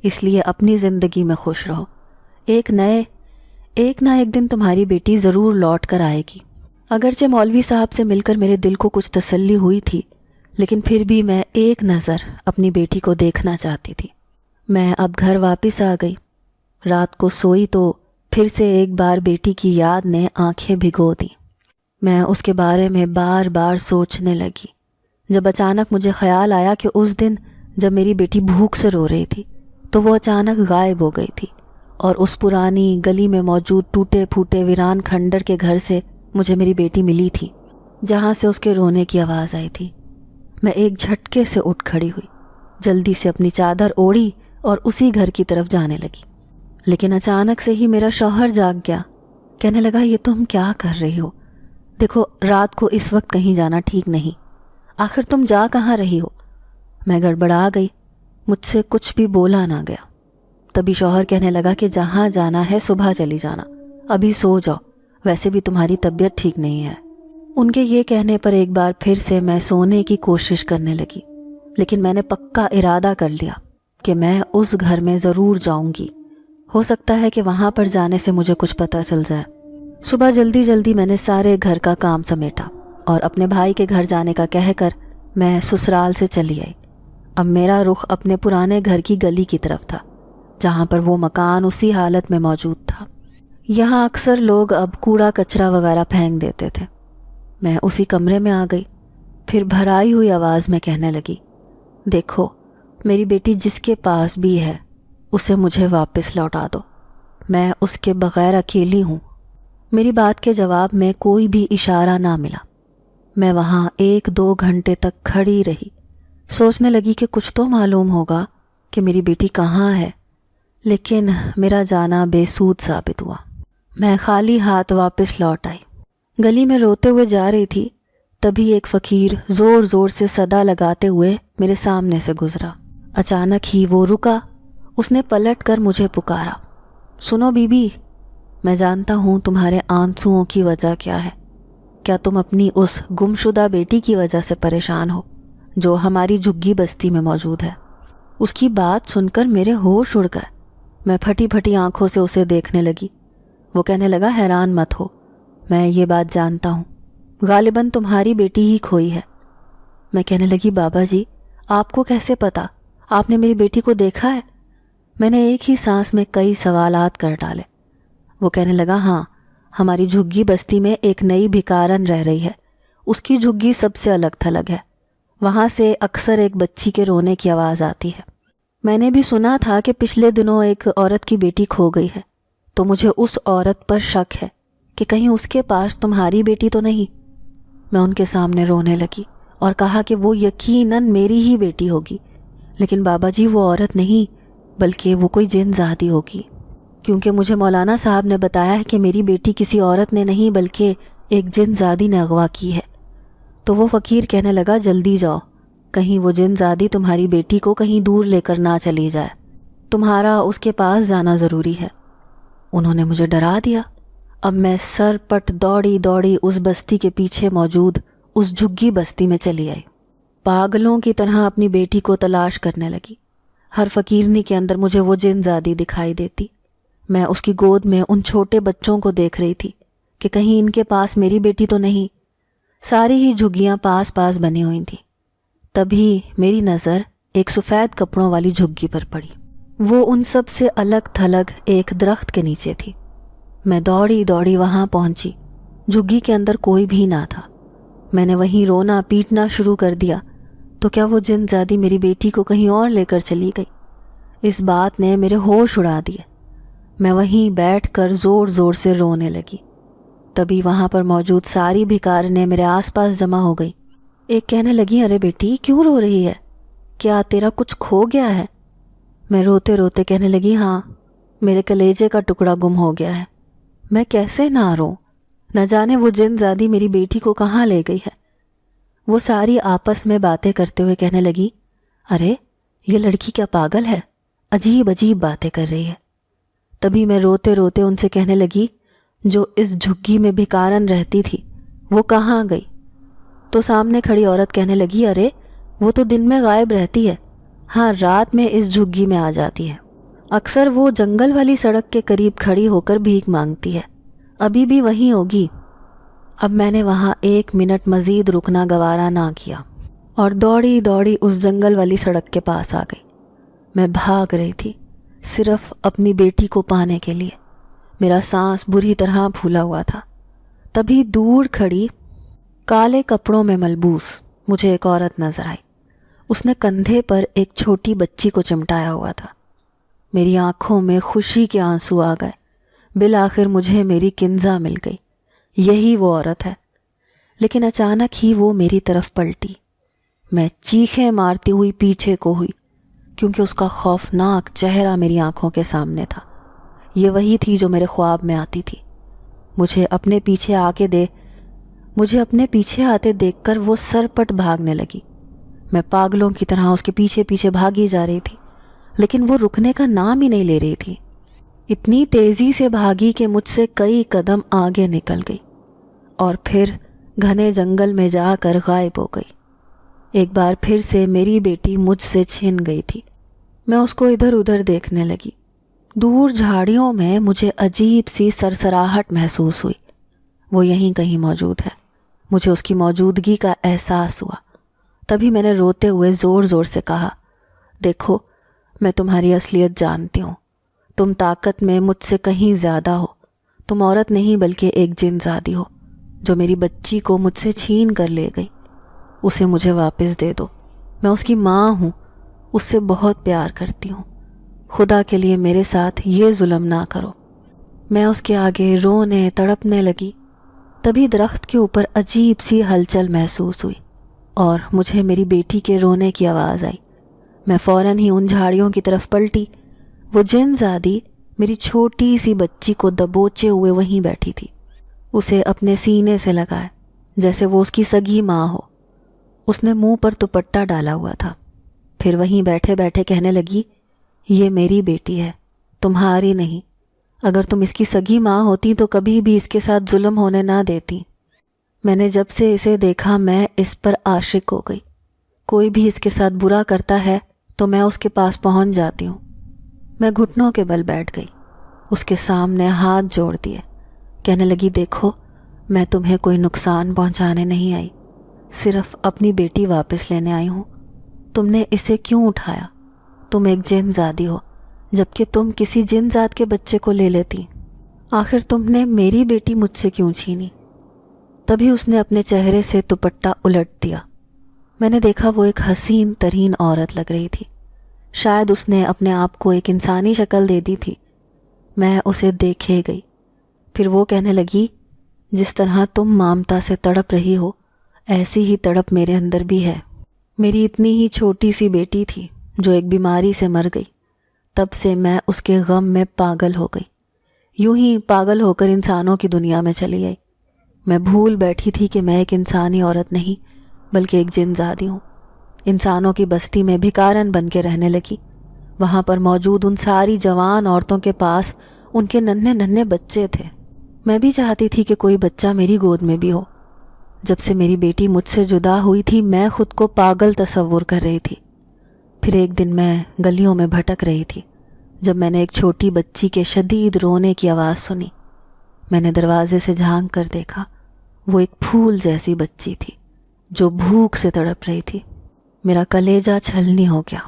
اس لیے اپنی زندگی میں خوش رہو، ایک نہ ایک دن تمہاری بیٹی ضرور لوٹ کر آئے گی۔ اگرچہ مولوی صاحب سے مل کر میرے دل کو کچھ تسلی ہوئی تھی، لیکن پھر بھی میں ایک نظر اپنی بیٹی کو دیکھنا چاہتی تھی۔ میں اب گھر واپس آ گئی، رات کو سوئی تو پھر سے ایک بار بیٹی کی یاد نے آنکھیں بھگو دیں۔ میں اس کے بارے میں بار بار سوچنے لگی، جب اچانک مجھے خیال آیا کہ اس دن جب میری بیٹی بھوک سے رو رہی تھی تو وہ اچانک غائب ہو گئی تھی، اور اس پرانی گلی میں موجود ٹوٹے پھوٹے ویران کھنڈر کے گھر سے مجھے میری بیٹی ملی تھی، جہاں سے اس کے رونے کی آواز آئی تھی۔ میں ایک جھٹکے سے اٹھ کھڑی ہوئی، جلدی سے اپنی چادر اوڑھی اور اسی گھر کی طرف جانے لگی۔ لیکن اچانک سے ہی میرا شوہر جاگ گیا، کہنے لگا یہ تم کیا کر رہی ہو؟ دیکھو رات کو اس وقت کہیں جانا ٹھیک نہیں، آخر تم جا کہاں رہی ہو؟ میں گڑبڑا گئی، مجھ سے کچھ بھی بولا نہ گیا۔ تبھی شوہر کہنے لگا کہ جہاں جانا ہے صبح چلی جانا، ابھی سو جاؤ، ویسے بھی تمہاری طبیعت ٹھیک نہیں ہے۔ ان کے یہ کہنے پر ایک بار پھر سے میں سونے کی کوشش کرنے لگی، لیکن میں نے پکا ارادہ کر لیا کہ میں اس گھر میں ضرور جاؤں گی، ہو سکتا ہے کہ وہاں پر جانے سے مجھے کچھ پتہ چل جائے۔ صبح جلدی میں نے سارے گھر کا کام سمیٹا اور اپنے بھائی کے گھر جانے کا کہہ کر میں سسرال سے چلی آئی۔ اب میرا رخ اپنے پرانے گھر کی گلی کی طرف تھا، جہاں پر وہ مکان اسی حالت میں موجود تھا۔ یہاں اکثر لوگ اب کوڑا کچرا وغیرہ پھینک دیتے تھے۔ میں اسی کمرے میں آ گئی، پھر بھرائی ہوئی آواز میں کہنے لگی، دیکھو میری بیٹی جس کے پاس بھی ہے اسے مجھے واپس لوٹا دو، میں اس کے بغیر اکیلی ہوں۔ میری بات کے جواب میں کوئی بھی اشارہ نہ ملا۔ میں وہاں 1-2 گھنٹے تک کھڑی رہی، سوچنے لگی کہ کچھ تو معلوم ہوگا کہ میری بیٹی کہاں ہے، لیکن میرا جانا بے سود ثابت ہوا۔ میں خالی ہاتھ واپس لوٹ آئی۔ گلی میں روتے ہوئے جا رہی تھی، تبھی ایک فقیر زور زور سے صدا لگاتے ہوئے میرے سامنے سے گزرا۔ اچانک ہی وہ رکا، اس نے پلٹ کر مجھے پکارا، سنو بی بی، میں جانتا ہوں تمہارے آنسوؤں کی وجہ کیا ہے۔ کیا تم اپنی اس گمشدہ بیٹی کی وجہ سے پریشان ہو جو ہماری جھگی بستی میں موجود ہے؟ اس کی بات سن کر میرے ہوش اڑ گئے۔ میں پھٹی پھٹی آنکھوں سے اسے دیکھنے لگی۔ وہ کہنے لگا، حیران مت ہو، میں یہ بات جانتا ہوں، غالباً تمہاری بیٹی ہی کھوئی ہے۔ میں کہنے لگی، بابا جی آپ کو کیسے پتا؟ آپ نے میری بیٹی کو دیکھا ہے؟ میں نے ایک ہی سانس میں کئی سوالات کر ڈالے۔ وہ کہنے لگا، ہاں، ہماری جھگی بستی میں ایک نئی بھکارن رہ رہی ہے، اس کی جھگی سب سے الگ تھلگ ہے، وہاں سے اکثر ایک بچی کے رونے کی آواز آتی ہے۔ میں نے بھی سنا تھا کہ پچھلے دنوں ایک عورت کی بیٹی کھو گئی ہے، تو مجھے اس عورت پر شک ہے کہ کہیں اس کے پاس تمہاری بیٹی تو نہیں۔ میں ان کے سامنے رونے لگی اور کہا کہ وہ یقیناً میری ہی بیٹی ہوگی، لیکن بابا جی وہ عورت نہیں بلکہ وہ کوئی جن زادی ہوگی، کیونکہ مجھے مولانا صاحب نے بتایا ہے کہ میری بیٹی کسی عورت نے نہیں بلکہ ایک جن زادی نے اغوا کی ہے۔ تو وہ فقیر کہنے لگا، جلدی جاؤ، کہیں وہ جن زادی تمہاری بیٹی کو کہیں دور لے کر نہ چلی جائے، تمہارا اس کے پاس جانا ضروری ہے۔ انہوں نے مجھے ڈرا دیا۔ اب میں سر پٹ دوڑی اس بستی کے پیچھے موجود اس جھگی بستی میں چلی آئی، پاگلوں کی طرح اپنی بیٹی کو تلاش کرنے لگی۔ ہر فقیرنی کے اندر مجھے وہ جن زادی دکھائی دیتی۔ میں اس کی گود میں ان چھوٹے بچوں کو دیکھ رہی تھی کہ کہیں ان کے پاس میری بیٹی تو نہیں۔ ساری ہی جھگیاں پاس پاس بنی ہوئی تھیں۔ تبھی میری نظر ایک سفید کپڑوں والی جھگی پر پڑی۔ وہ ان سب سے الگ تھلگ ایک درخت کے نیچے تھی۔ میں دوڑی وہاں پہنچی، جھگی کے اندر کوئی بھی نہ تھا۔ میں نے وہیں رونا پیٹنا شروع کر دیا، تو کیا وہ جن زادی میری بیٹی کو کہیں اور لے کر چلی گئی؟ اس بات نے میرے ہوش اڑا دیے۔ میں وہیں بیٹھ کر زور زور سے رونے لگی۔ تبھی وہاں پر موجود ساری بھکارنیں میرے آس پاس جمع ہو گئی۔ ایک کہنے لگی، ارے بیٹی کیوں رو رہی ہے؟ کیا تیرا کچھ کھو گیا ہے؟ میں روتے روتے کہنے لگی، ہاں، میرے کلیجے کا ٹکڑا گم ہو گیا ہے۔ میں کیسے نہ روں؟ نہ جانے وہ جن زادی میری بیٹی کو کہاں لے گئی ہے۔ وہ ساری آپس میں باتیں کرتے ہوئے کہنے لگی، ارے یہ لڑکی کیا پاگل ہے، عجیب عجیب باتیں کر رہی ہے۔ تبھی میں روتے روتے ان سے کہنے لگی، جو اس جھگی میں بھکارن رہتی تھی وہ کہاں گئی؟ تو سامنے کھڑی عورت کہنے لگی، ارے وہ تو دن میں غائب رہتی ہے، ہاں رات میں اس جھگی میں آ جاتی ہے، اکثر وہ جنگل والی سڑک کے قریب کھڑی ہو کر بھیک مانگتی ہے، ابھی بھی وہیں ہوگی۔ اب میں نے وہاں 1 منٹ مزید رکنا گوارا نہ کیا اور دوڑی اس جنگل والی سڑک کے پاس آ گئی۔ میں بھاگ رہی تھی صرف اپنی بیٹی کو پانے کے لیے۔ میرا سانس بری طرح پھولا ہوا تھا۔ تبھی دور کھڑی کالے کپڑوں میں ملبوس مجھے ایک عورت نظر آئی۔ اس نے کندھے پر ایک چھوٹی بچی کو چمٹایا ہوا تھا۔ میری آنکھوں میں خوشی کے آنسو آ گئے۔ بالآخر مجھے میری کنزا مل گئی، یہی وہ عورت ہے۔ لیکن اچانک ہی وہ میری طرف پلٹی۔ میں چیخیں مارتی ہوئی پیچھے کو ہوئی، کیونکہ اس کا خوفناک چہرہ میری آنکھوں کے سامنے تھا۔ یہ وہی تھی جو میرے خواب میں آتی تھی۔ مجھے اپنے پیچھے آتے دیکھ کر وہ سرپٹ بھاگنے لگی۔ میں پاگلوں کی طرح اس کے پیچھے پیچھے بھاگی جا رہی تھی، لیکن وہ رکنے کا نام ہی نہیں لے رہی تھی۔ اتنی تیزی سے بھاگی کہ مجھ سے کئی قدم آگے نکل گئی اور پھر گھنے جنگل میں جا کر غائب ہو گئی۔ ایک بار پھر سے میری بیٹی مجھ سے چھن گئی تھی۔ میں اس کو ادھر ادھر دیکھنے لگی۔ دور جھاڑیوں میں مجھے عجیب سی سرسراہٹ محسوس ہوئی۔ وہ یہیں کہیں موجود ہے۔ مجھے اس کی موجودگی کا احساس ہوا۔ تبھی میں نے روتے ہوئے زور زور سے کہا، دیکھو، میں تمہاری اصلیت جانتی ہوں۔ تم طاقت میں مجھ سے کہیں زیادہ ہو۔ تم عورت نہیں بلکہ ایک جن زادی ہو، جو میری بچی کو مجھ سے چھین کر لے گئی۔ اسے مجھے واپس دے دو۔ میں اس کی ماں ہوں، اس سے بہت پیار کرتی ہوں۔ خدا کے لیے میرے ساتھ یہ ظلم نہ کرو۔ میں اس کے آگے رونے تڑپنے لگی۔ تبھی درخت کے اوپر عجیب سی ہلچل محسوس ہوئی اور مجھے میری بیٹی کے رونے کی آواز آئی۔ میں فوراً ہی ان جھاڑیوں کی طرف پلٹی۔ وہ جن زادی میری چھوٹی سی بچی کو دبوچے ہوئے وہیں بیٹھی تھی، اسے اپنے سینے سے لگائے جیسے وہ اس کی سگی ماں ہو۔ اس نے منہ پر دوپٹہ ڈالا ہوا تھا۔ پھر وہیں بیٹھے بیٹھے کہنے لگی، یہ میری بیٹی ہے، تمہاری نہیں۔ اگر تم اس کی سگی ماں ہوتی تو کبھی بھی اس کے ساتھ ظلم ہونے نہ دیتی۔ میں نے جب سے اسے دیکھا میں اس پر عاشق ہو گئی۔ کوئی بھی اس کے ساتھ برا کرتا ہے تو میں اس کے پاس پہنچ جاتی ہوں۔ میں گھٹنوں کے بل بیٹھ گئی، اس کے سامنے ہاتھ جوڑ دیے، کہنے لگی، دیکھو، میں تمہیں کوئی نقصان پہنچانے نہیں آئی، صرف اپنی بیٹی واپس لینے آئی ہوں۔ تم نے اسے کیوں اٹھایا؟ تم ایک جن زادی ہو، جبکہ تم کسی جن زاد کے بچے کو لے لیتی۔ آخر تم نے میری بیٹی مجھ سے کیوں چھینی؟ تبھی اس نے اپنے چہرے سے دوپٹہ الٹ دیا۔ میں نے دیکھا وہ ایک حسین ترین عورت لگ رہی تھی۔ شاید اس نے اپنے آپ کو ایک انسانی شکل دے دی تھی۔ میں اسے دیکھے گئی۔ پھر وہ کہنے لگی، جس طرح تم مامتا سے تڑپ رہی ہو، ایسی ہی تڑپ میرے اندر بھی ہے۔ میری اتنی ہی چھوٹی سی بیٹی تھی جو ایک بیماری سے مر گئی۔ تب سے میں اس کے غم میں پاگل ہو گئی، یوں ہی پاگل ہو کر انسانوں کی دنیا میں چلی آئی۔ میں بھول بیٹھی تھی کہ میں ایک انسانی عورت نہیں بلکہ ایک جن زادی ہوں۔ انسانوں کی بستی میں بھکارن بن کے رہنے لگی۔ وہاں پر موجود ان ساری جوان عورتوں کے پاس ان کے ننھے ننھے بچے تھے۔ میں بھی چاہتی تھی کہ کوئی بچہ میری گود میں بھی ہو۔ جب سے میری بیٹی مجھ سے جدا ہوئی تھی میں خود کو پاگل تصور کر رہی تھی۔ پھر ایک دن میں گلیوں میں بھٹک رہی تھی جب میں نے ایک چھوٹی بچی کے شدید رونے کی آواز سنی۔ میں نے دروازے سے جھانک کر دیکھا، وہ ایک پھول جیسی بچی تھی جو بھوک سے تڑپ رہی تھی۔ میرا کلیجہ چھلنی ہو گیا۔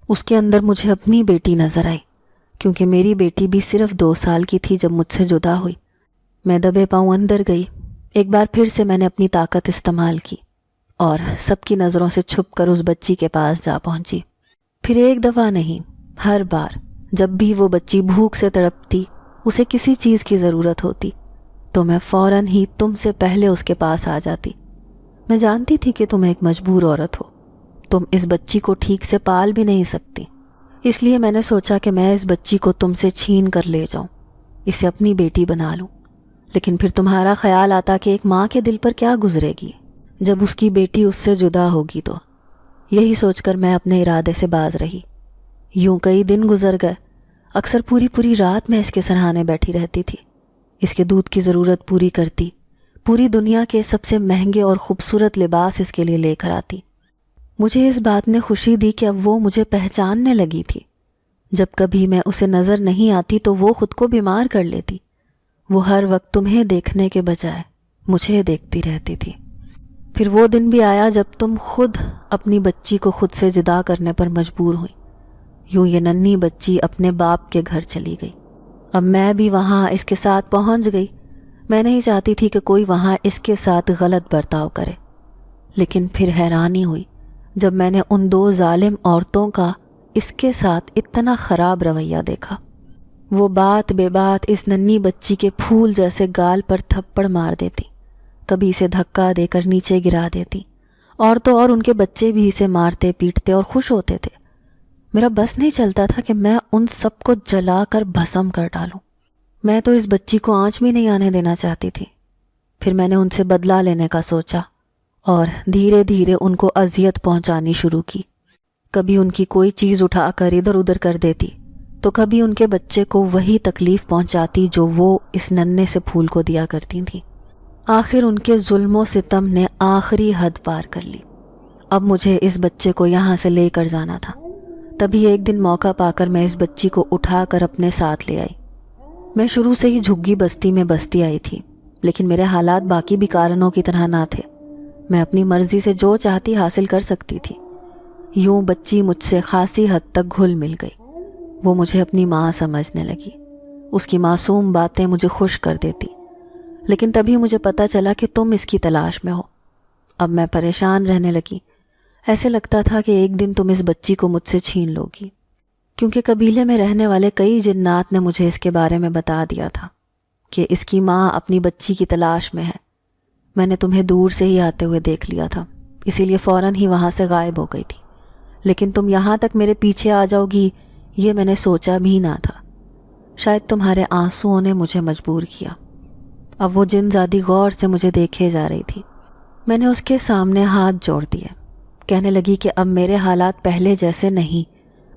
اس کے اندر مجھے اپنی بیٹی نظر آئی، کیونکہ میری بیٹی بھی صرف 2 سال کی تھی جب مجھ سے جدا ہوئی۔ میں دبے پاؤں اندر گئی۔ ایک بار پھر سے میں نے اپنی طاقت استعمال کی اور سب کی نظروں سے چھپ کر اس بچی کے پاس جا پہنچی۔ پھر ایک دفعہ نہیں، ہر بار جب بھی وہ بچی بھوک سے تڑپتی، اسے کسی چیز کی ضرورت ہوتی، تو میں فوراً ہی تم سے پہلے اس کے پاس آ جاتی۔ میں جانتی تھی کہ تم ایک مجبور عورت ہو، تم اس بچی کو ٹھیک سے پال بھی نہیں سکتی، اس لیے میں نے سوچا کہ میں اس بچی کو تم سے چھین کر لے جاؤں، اسے اپنی بیٹی بنا لوں۔ لیکن پھر تمہارا خیال آتا کہ ایک ماں کے دل پر کیا گزرے گی جب اس کی بیٹی اس سے جدا ہوگی، تو یہی سوچ کر میں اپنے ارادے سے باز رہی۔ یوں کئی دن گزر گئے۔ اکثر پوری رات میں اس کے سرہانے بیٹھی رہتی تھی، اس کے دودھ کی ضرورت پوری کرتی، پوری دنیا کے سب سے مہنگے اور خوبصورت لباس اس کے لیے لے کر آتی۔ مجھے اس بات نے خوشی دی کہ اب وہ مجھے پہچاننے لگی تھی۔ جب کبھی میں اسے نظر نہیں آتی تو وہ خود کو بیمار کر لیتی۔ وہ ہر وقت تمہیں دیکھنے کے بجائے مجھے دیکھتی رہتی تھی۔ پھر وہ دن بھی آیا جب تم خود اپنی بچی کو خود سے جدا کرنے پر مجبور ہوئی۔ یوں یہ ننھی بچی اپنے باپ کے گھر چلی گئی۔ اب میں بھی وہاں اس کے ساتھ پہنچ گئی۔ میں نہیں چاہتی تھی کہ کوئی وہاں اس کے ساتھ غلط برتاؤ کرے، لیکن پھر حیرانی ہوئی جب میں نے ان 2 ظالم عورتوں کا اس کے ساتھ اتنا خراب رویہ دیکھا۔ وہ بات بے بات اس ننھی بچی کے پھول جیسے گال پر تھپڑ مار دیتی، کبھی اسے دھکا دے کر نیچے گرا دیتی اور تو اور ان کے بچے بھی اسے مارتے پیٹتے اور خوش ہوتے تھے۔ میرا بس نہیں چلتا تھا کہ میں ان سب کو جلا کر بھسم کر ڈالوں۔ میں تو اس بچی کو آنچ بھی نہیں آنے دینا چاہتی تھی۔ پھر میں نے ان سے بدلہ لینے کا سوچا اور دھیرے دھیرے ان کو اذیت پہنچانی شروع کی۔ کبھی ان کی کوئی چیز اٹھا کر ادھر ادھر کر دیتی تو کبھی ان کے بچے کو وہی تکلیف پہنچاتی جو وہ اس ننھے سے پھول کو دیا کرتی تھیں۔ آخر ان کے ظلم و ستم نے آخری حد پار کر لی۔ اب مجھے اس بچے کو یہاں سے لے کر جانا تھا۔ تبھی ایک دن موقع پا کر میں اس بچی کو اٹھا کر اپنے ساتھ لے آئی۔ میں شروع سے ہی جھگی بستی میں بستی آئی تھی، لیکن میرے حالات باقی بھی کارنوں کی طرح نہ تھے۔ میں اپنی مرضی سے جو چاہتی حاصل کر سکتی تھی۔ یوں بچی مجھ سے خاصی حد تک گھل مل گئی۔ وہ مجھے اپنی ماں سمجھنے لگی۔ اس کی معصوم باتیں مجھے خوش کر دیتی۔ لیکن تبھی مجھے پتہ چلا کہ تم اس کی تلاش میں ہو۔ اب میں پریشان رہنے لگی۔ ایسے لگتا تھا کہ ایک دن تم اس بچی کو مجھ سے چھین لو گی، کیونکہ قبیلے میں رہنے والے کئی جنات نے مجھے اس کے بارے میں بتا دیا تھا کہ اس کی ماں اپنی بچی کی تلاش میں ہے۔ میں نے تمہیں دور سے ہی آتے ہوئے دیکھ لیا تھا، اسی لیے فوراً ہی وہاں سے غائب ہو گئی تھی۔ لیکن تم یہاں تک میرے پیچھے آ جاؤ گی یہ میں نے سوچا بھی نہ تھا۔ شاید تمہارے آنسوؤں نے مجھے مجبور کیا۔ اب وہ جن زادی غور سے مجھے دیکھے جا رہی تھی۔ میں نے اس کے سامنے ہاتھ جوڑ دیے۔ کہنے لگی کہ اب میرے حالات پہلے جیسے نہیں،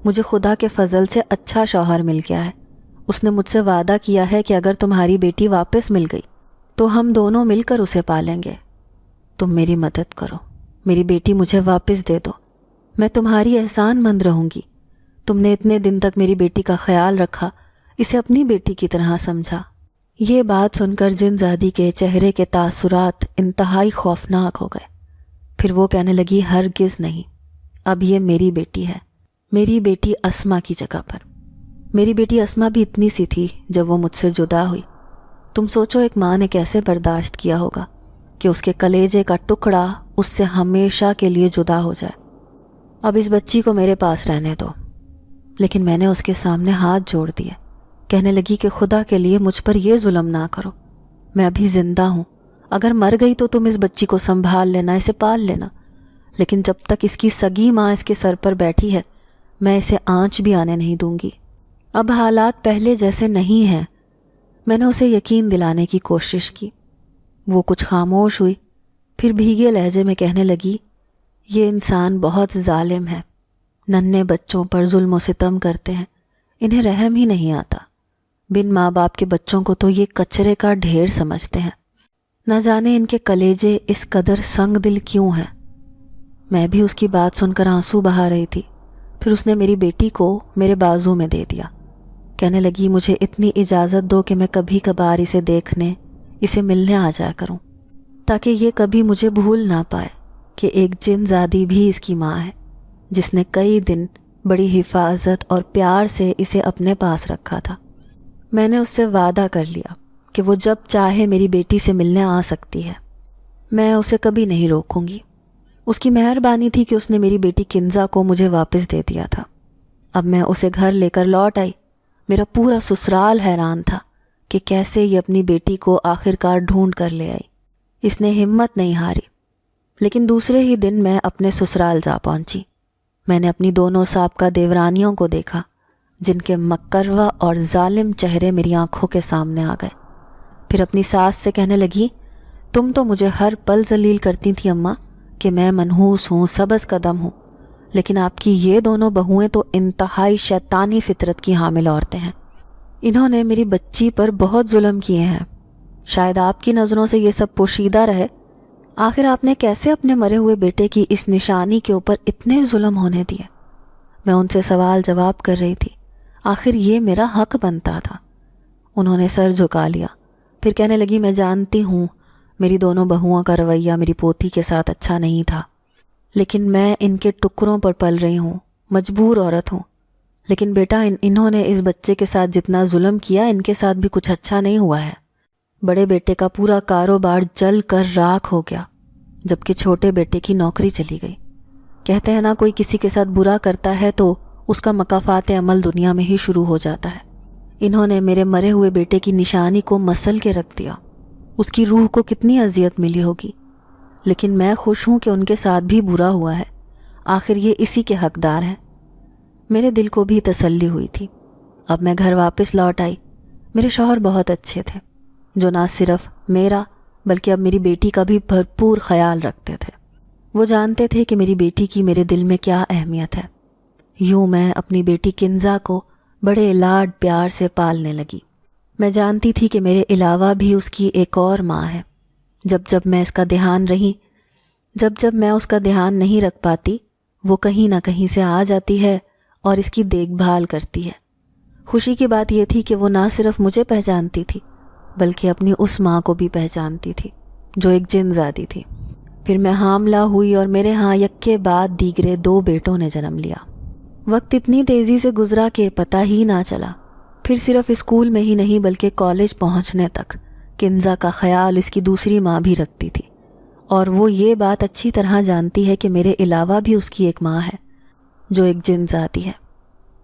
مجھے خدا کے فضل سے اچھا شوہر مل گیا ہے۔ اس نے مجھ سے وعدہ کیا ہے کہ اگر تمہاری بیٹی واپس مل گئی تو ہم دونوں مل کر اسے پالیں گے۔ تم میری مدد کرو، میری بیٹی مجھے واپس دے دو، میں تمہاری احسان مند رہوں گی۔ تم نے اتنے دن تک میری بیٹی کا خیال رکھا، اسے اپنی بیٹی کی طرح سمجھا۔ یہ بات سن کر جن زادی کے چہرے کے تاثرات انتہائی خوفناک ہو گئے۔ پھر وہ کہنے لگی ہرگز نہیں، اب یہ میری بیٹی ہے، میری بیٹی اسما کی جگہ پر۔ میری بیٹی اسما بھی اتنی سی تھی جب وہ مجھ سے جدا ہوئی۔ تم سوچو ایک ماں نے کیسے برداشت کیا ہوگا کہ اس کے کلیجے کا ٹکڑا اس سے ہمیشہ کے لیے جدا ہو جائے۔ اب اس بچی کو میرے پاس رہنے دو۔ لیکن میں نے اس کے سامنے ہاتھ جوڑ دیے۔ کہنے لگی کہ خدا کے لیے مجھ پر یہ ظلم نہ کرو، میں ابھی زندہ ہوں، اگر مر گئی تو تم اس بچی کو سنبھال لینا، اسے پال لینا، لیکن جب تک اس کی سگی ماں اس کے سر پر بیٹھی ہے میں اسے آنچ بھی آنے نہیں دوں گی۔ اب حالات پہلے جیسے نہیں ہیں۔ میں نے اسے یقین دلانے کی کوشش کی۔ وہ کچھ خاموش ہوئی، پھر بھیگے لہجے میں کہنے لگی یہ انسان بہت ظالم ہے، ننھے بچوں پر ظلم و ستم کرتے ہیں، انہیں رحم ہی نہیں آتا۔ بن ماں باپ کے بچوں کو تو یہ کچرے کا ڈھیر سمجھتے ہیں۔ نہ جانے ان کے کلیجے اس قدر سنگ دل کیوں ہیں۔ میں بھی اس کی بات سن کر آنسو بہا رہی تھی۔ پھر اس نے میری بیٹی کو میرے بازو میں دے دیا۔ کہنے لگی مجھے اتنی اجازت دو کہ میں کبھی کبھار اسے دیکھنے، اسے ملنے آ جایا کروں، تاکہ یہ کبھی مجھے بھول نہ پائے کہ ایک جن زادی بھی اس کی ماں ہے، جس نے کئی دن بڑی حفاظت اور پیار سے اسے اپنے پاس رکھا تھا۔ میں نے اس سے وعدہ کر لیا کہ وہ جب چاہے میری بیٹی سے ملنے آ سکتی ہے، میں اسے کبھی نہیں روکوں گی۔ اس کی مہربانی تھی کہ اس نے میری بیٹی کنزا کو مجھے واپس دے دیا تھا۔ اب میں اسے گھر لے کر لوٹ آئی۔ میرا پورا سسرال حیران تھا کہ کیسے یہ اپنی بیٹی کو آخرکار ڈھونڈ کر لے آئی۔ اس نے ہمت نہیں ہاری۔ لیکن دوسرے ہی دن میں اپنے سسرال جا پہنچی۔ میں نے اپنی دونوں سابقہ دیورانیوں کو دیکھا، جن کے مکروا اور ظالم چہرے میری آنکھوں کے سامنے آ گئے۔ پھر اپنی ساس سے کہنے لگی تم تو مجھے ہر پل ذلیل کرتی تھی اماں کہ میں منحوس ہوں، سبز قدم ہوں، لیکن آپ کی یہ دونوں بہوئیں تو انتہائی شیطانی فطرت کی حامل عورتیں ہیں۔ انہوں نے میری بچی پر بہت ظلم کیے ہیں۔ شاید آپ کی نظروں سے یہ سب پوشیدہ رہے، آخر آپ نے کیسے اپنے مرے ہوئے بیٹے کی اس نشانی کے اوپر اتنے ظلم ہونے دیے؟ میں ان سے سوال جواب کر رہی تھی۔ آخر یہ میرا حق بنتا تھا۔ انہوں نے سر جھکا لیا، پھر کہنے لگی میں جانتی ہوں میری دونوں بہوؤں کا رویہ میری پوتی کے ساتھ اچھا نہیں تھا، لیکن میں ان کے ٹکڑوں پر پل رہی ہوں، مجبور عورت ہوں۔ لیکن بیٹا انہوں نے اس بچے کے ساتھ جتنا ظلم کیا ان کے ساتھ بھی کچھ اچھا نہیں ہوا ہے۔ بڑے بیٹے کا پورا کاروبار جل کر راکھ ہو گیا، جبکہ چھوٹے بیٹے کی نوکری چلی گئی۔ کہتے ہیں نا کوئی کسی کے ساتھ برا کرتا ہے تو اس کا مکافات عمل دنیا میں ہی شروع ہو جاتا ہے۔ انہوں نے میرے مرے ہوئے بیٹے کی نشانی کو مسل کے رکھ دیا۔ اس کی روح کو کتنی اذیت ملی ہوگی۔ لیکن میں خوش ہوں کہ ان کے ساتھ بھی برا ہوا ہے، آخر یہ اسی کے حقدار ہیں۔ میرے دل کو بھی تسلی ہوئی تھی۔ اب میں گھر واپس لوٹ آئی۔ میرے شوہر بہت اچھے تھے، جو نہ صرف میرا بلکہ اب میری بیٹی کا بھی بھرپور خیال رکھتے تھے۔ وہ جانتے تھے کہ میری بیٹی کی میرے دل میں کیا اہمیت ہے۔ یوں میں اپنی بیٹی کنزا کو بڑے لاڈ پیار سے پالنے لگی۔ میں جانتی تھی کہ میرے علاوہ بھی اس کی ایک اور ماں ہے۔ جب میں اس کا دھیان نہیں رکھ پاتی، وہ کہیں نہ کہیں سے آ جاتی ہے اور اس کی دیکھ بھال کرتی ہے۔ خوشی کی بات یہ تھی کہ وہ نہ صرف مجھے پہچانتی تھی بلکہ اپنی اس ماں کو بھی پہچانتی تھی جو ایک جن زادی تھی۔ پھر میں حاملہ ہوئی اور میرے ہاں یک کے بعد دیگرے 2 بیٹوں نے جنم لیا۔ وقت اتنی تیزی سے گزرا کہ پتہ ہی نہ چلا۔ پھر صرف اسکول میں ہی نہیں بلکہ کالج پہنچنے تک کنزا کا خیال اس کی دوسری ماں بھی رکھتی تھی، اور وہ یہ بات اچھی طرح جانتی ہے کہ میرے علاوہ بھی اس کی ایک ماں ہے جو ایک جن زادی ہے۔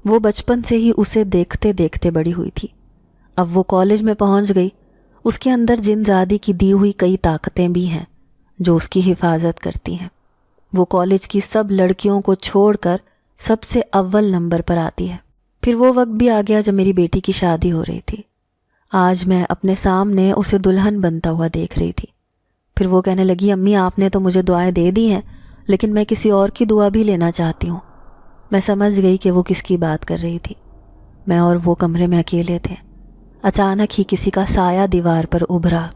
وہ بچپن سے ہی اسے دیکھتے دیکھتے بڑی ہوئی تھی۔ اب وہ کالج میں پہنچ گئی۔ اس کے اندر جن زادی کی دی ہوئی کئی طاقتیں بھی ہیں جو اس کی حفاظت کرتی ہیں۔ وہ کالج کی سب لڑکیوں کو چھوڑ کر سب سے اول نمبر پر آتی ہے۔ پھر وہ وقت بھی آ گیا جب میری بیٹی کی شادی ہو رہی تھی۔ آج میں اپنے سامنے اسے دلہن بنتا ہوا دیکھ رہی تھی۔ پھر وہ کہنے لگی، امی آپ نے تو مجھے دعائیں دے دی ہیں، لیکن میں کسی اور کی دعا بھی لینا چاہتی ہوں۔ میں سمجھ گئی کہ وہ کس کی بات کر رہی تھی۔ میں اور وہ کمرے میں اکیلے تھے۔ اچانک ہی کسی کا سایہ دیوار پر ابھرا۔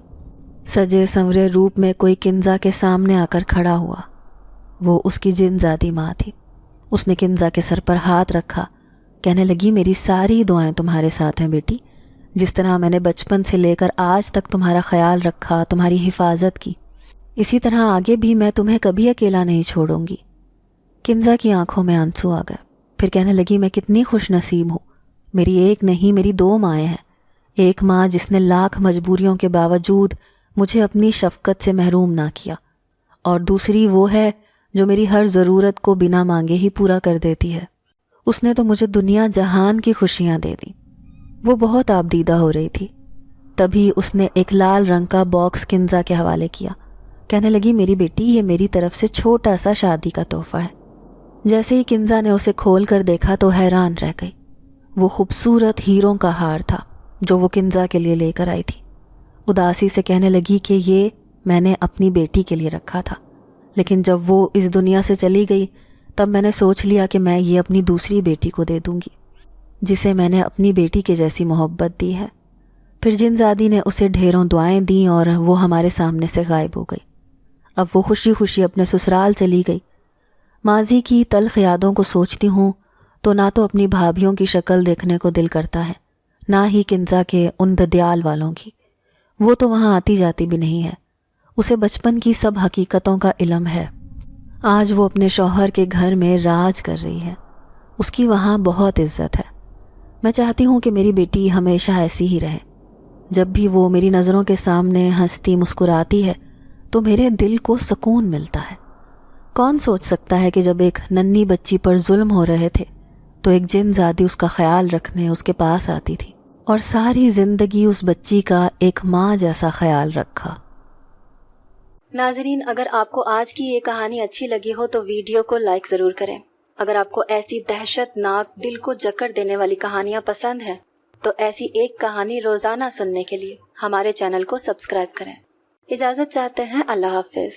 سجے سنورے روپ میں کوئی کنزا کے سامنے آ کر کھڑا ہوا۔ وہ اس کی جن زادی ماں تھی۔ اس نے کنزا کے سر پر ہاتھ رکھا، کہنے لگی، میری ساری دعائیں تمہارے ساتھ ہیں بیٹی۔ جس طرح میں نے بچپن سے لے کر آج تک تمہارا خیال رکھا، تمہاری حفاظت کی، اسی طرح آگے بھی میں تمہیں کبھی اکیلا نہیں چھوڑوں گی۔ کنزا کی آنکھوں میں آنسو آ گئے۔ پھر کہنے لگی، میں کتنی خوش نصیب ہوں، میری ایک نہیں میری 2 مائیں ہیں۔ ایک ماں جس نے لاکھ مجبوریوں کے باوجود مجھے اپنی شفقت سے محروم نہ کیا، اور دوسری وہ ہے جو میری ہر ضرورت کو بنا مانگے ہی پورا کر دیتی ہے۔ اس نے تو مجھے دنیا جہان کی خوشیاں دے دیں۔ وہ بہت آبدیدہ ہو رہی تھی، تبھی اس نے ایک لال رنگ کا باکس کنزا کے حوالے کیا۔ کہنے لگی، میری بیٹی، یہ میری طرف سے چھوٹا سا شادی کا تحفہ ہے۔ جیسے ہی کنزا نے اسے کھول کر دیکھا تو حیران رہ گئی۔ وہ خوبصورت ہیروں کا ہار تھا جو وہ کنزا کے لیے لے کر آئی تھی۔ اداسی سے کہنے لگی کہ یہ میں نے اپنی بیٹی کے لیے رکھا تھا، لیکن جب وہ اس دنیا سے چلی گئی تب میں نے سوچ لیا کہ میں یہ اپنی دوسری بیٹی کو دے دوں گی، جسے میں نے اپنی بیٹی کے جیسی محبت دی ہے۔ پھر جن زادی نے اسے ڈھیروں دعائیں دیں اور وہ ہمارے سامنے سے غائب ہو گئی۔ اب وہ خوشی خوشی اپنے سسرال چلی گئی۔ ماضی کی تلخ یادوں کو سوچتی ہوں تو نہ تو اپنی بھابھیوں کی شکل دیکھنے کو دل کرتا ہے، نہ ہی کنزا کے ان ددیال والوں کی۔ وہ تو وہاں آتی جاتی بھی نہیں ہے۔ اسے بچپن کی سب حقیقتوں کا علم ہے۔ آج وہ اپنے شوہر کے گھر میں راج کر رہی ہے۔ اس کی وہاں بہت عزت ہے۔ میں چاہتی ہوں کہ میری بیٹی ہمیشہ ایسی ہی رہے۔ جب بھی وہ میری نظروں کے سامنے ہنستی مسکراتی ہے تو میرے دل کو سکون ملتا ہے۔ کون سوچ سکتا ہے کہ جب ایک ننھی بچی پر ظلم ہو رہے تھے تو ایک جن زادی اس کا خیال رکھنے اس کے پاس آتی تھی اور ساری زندگی اس بچی کا ایک ماں جیسا خیال رکھا۔ ناظرین، اگر آپ کو آج کی یہ کہانی اچھی لگی ہو تو ویڈیو کو لائک ضرور کریں۔ اگر آپ کو ایسی دہشت ناک دل کو جکڑ دینے والی کہانیاں پسند ہیں تو ایسی ایک کہانی روزانہ سننے کے لیے ہمارے چینل کو سبسکرائب کریں۔ اجازت چاہتے ہیں، اللہ حافظ۔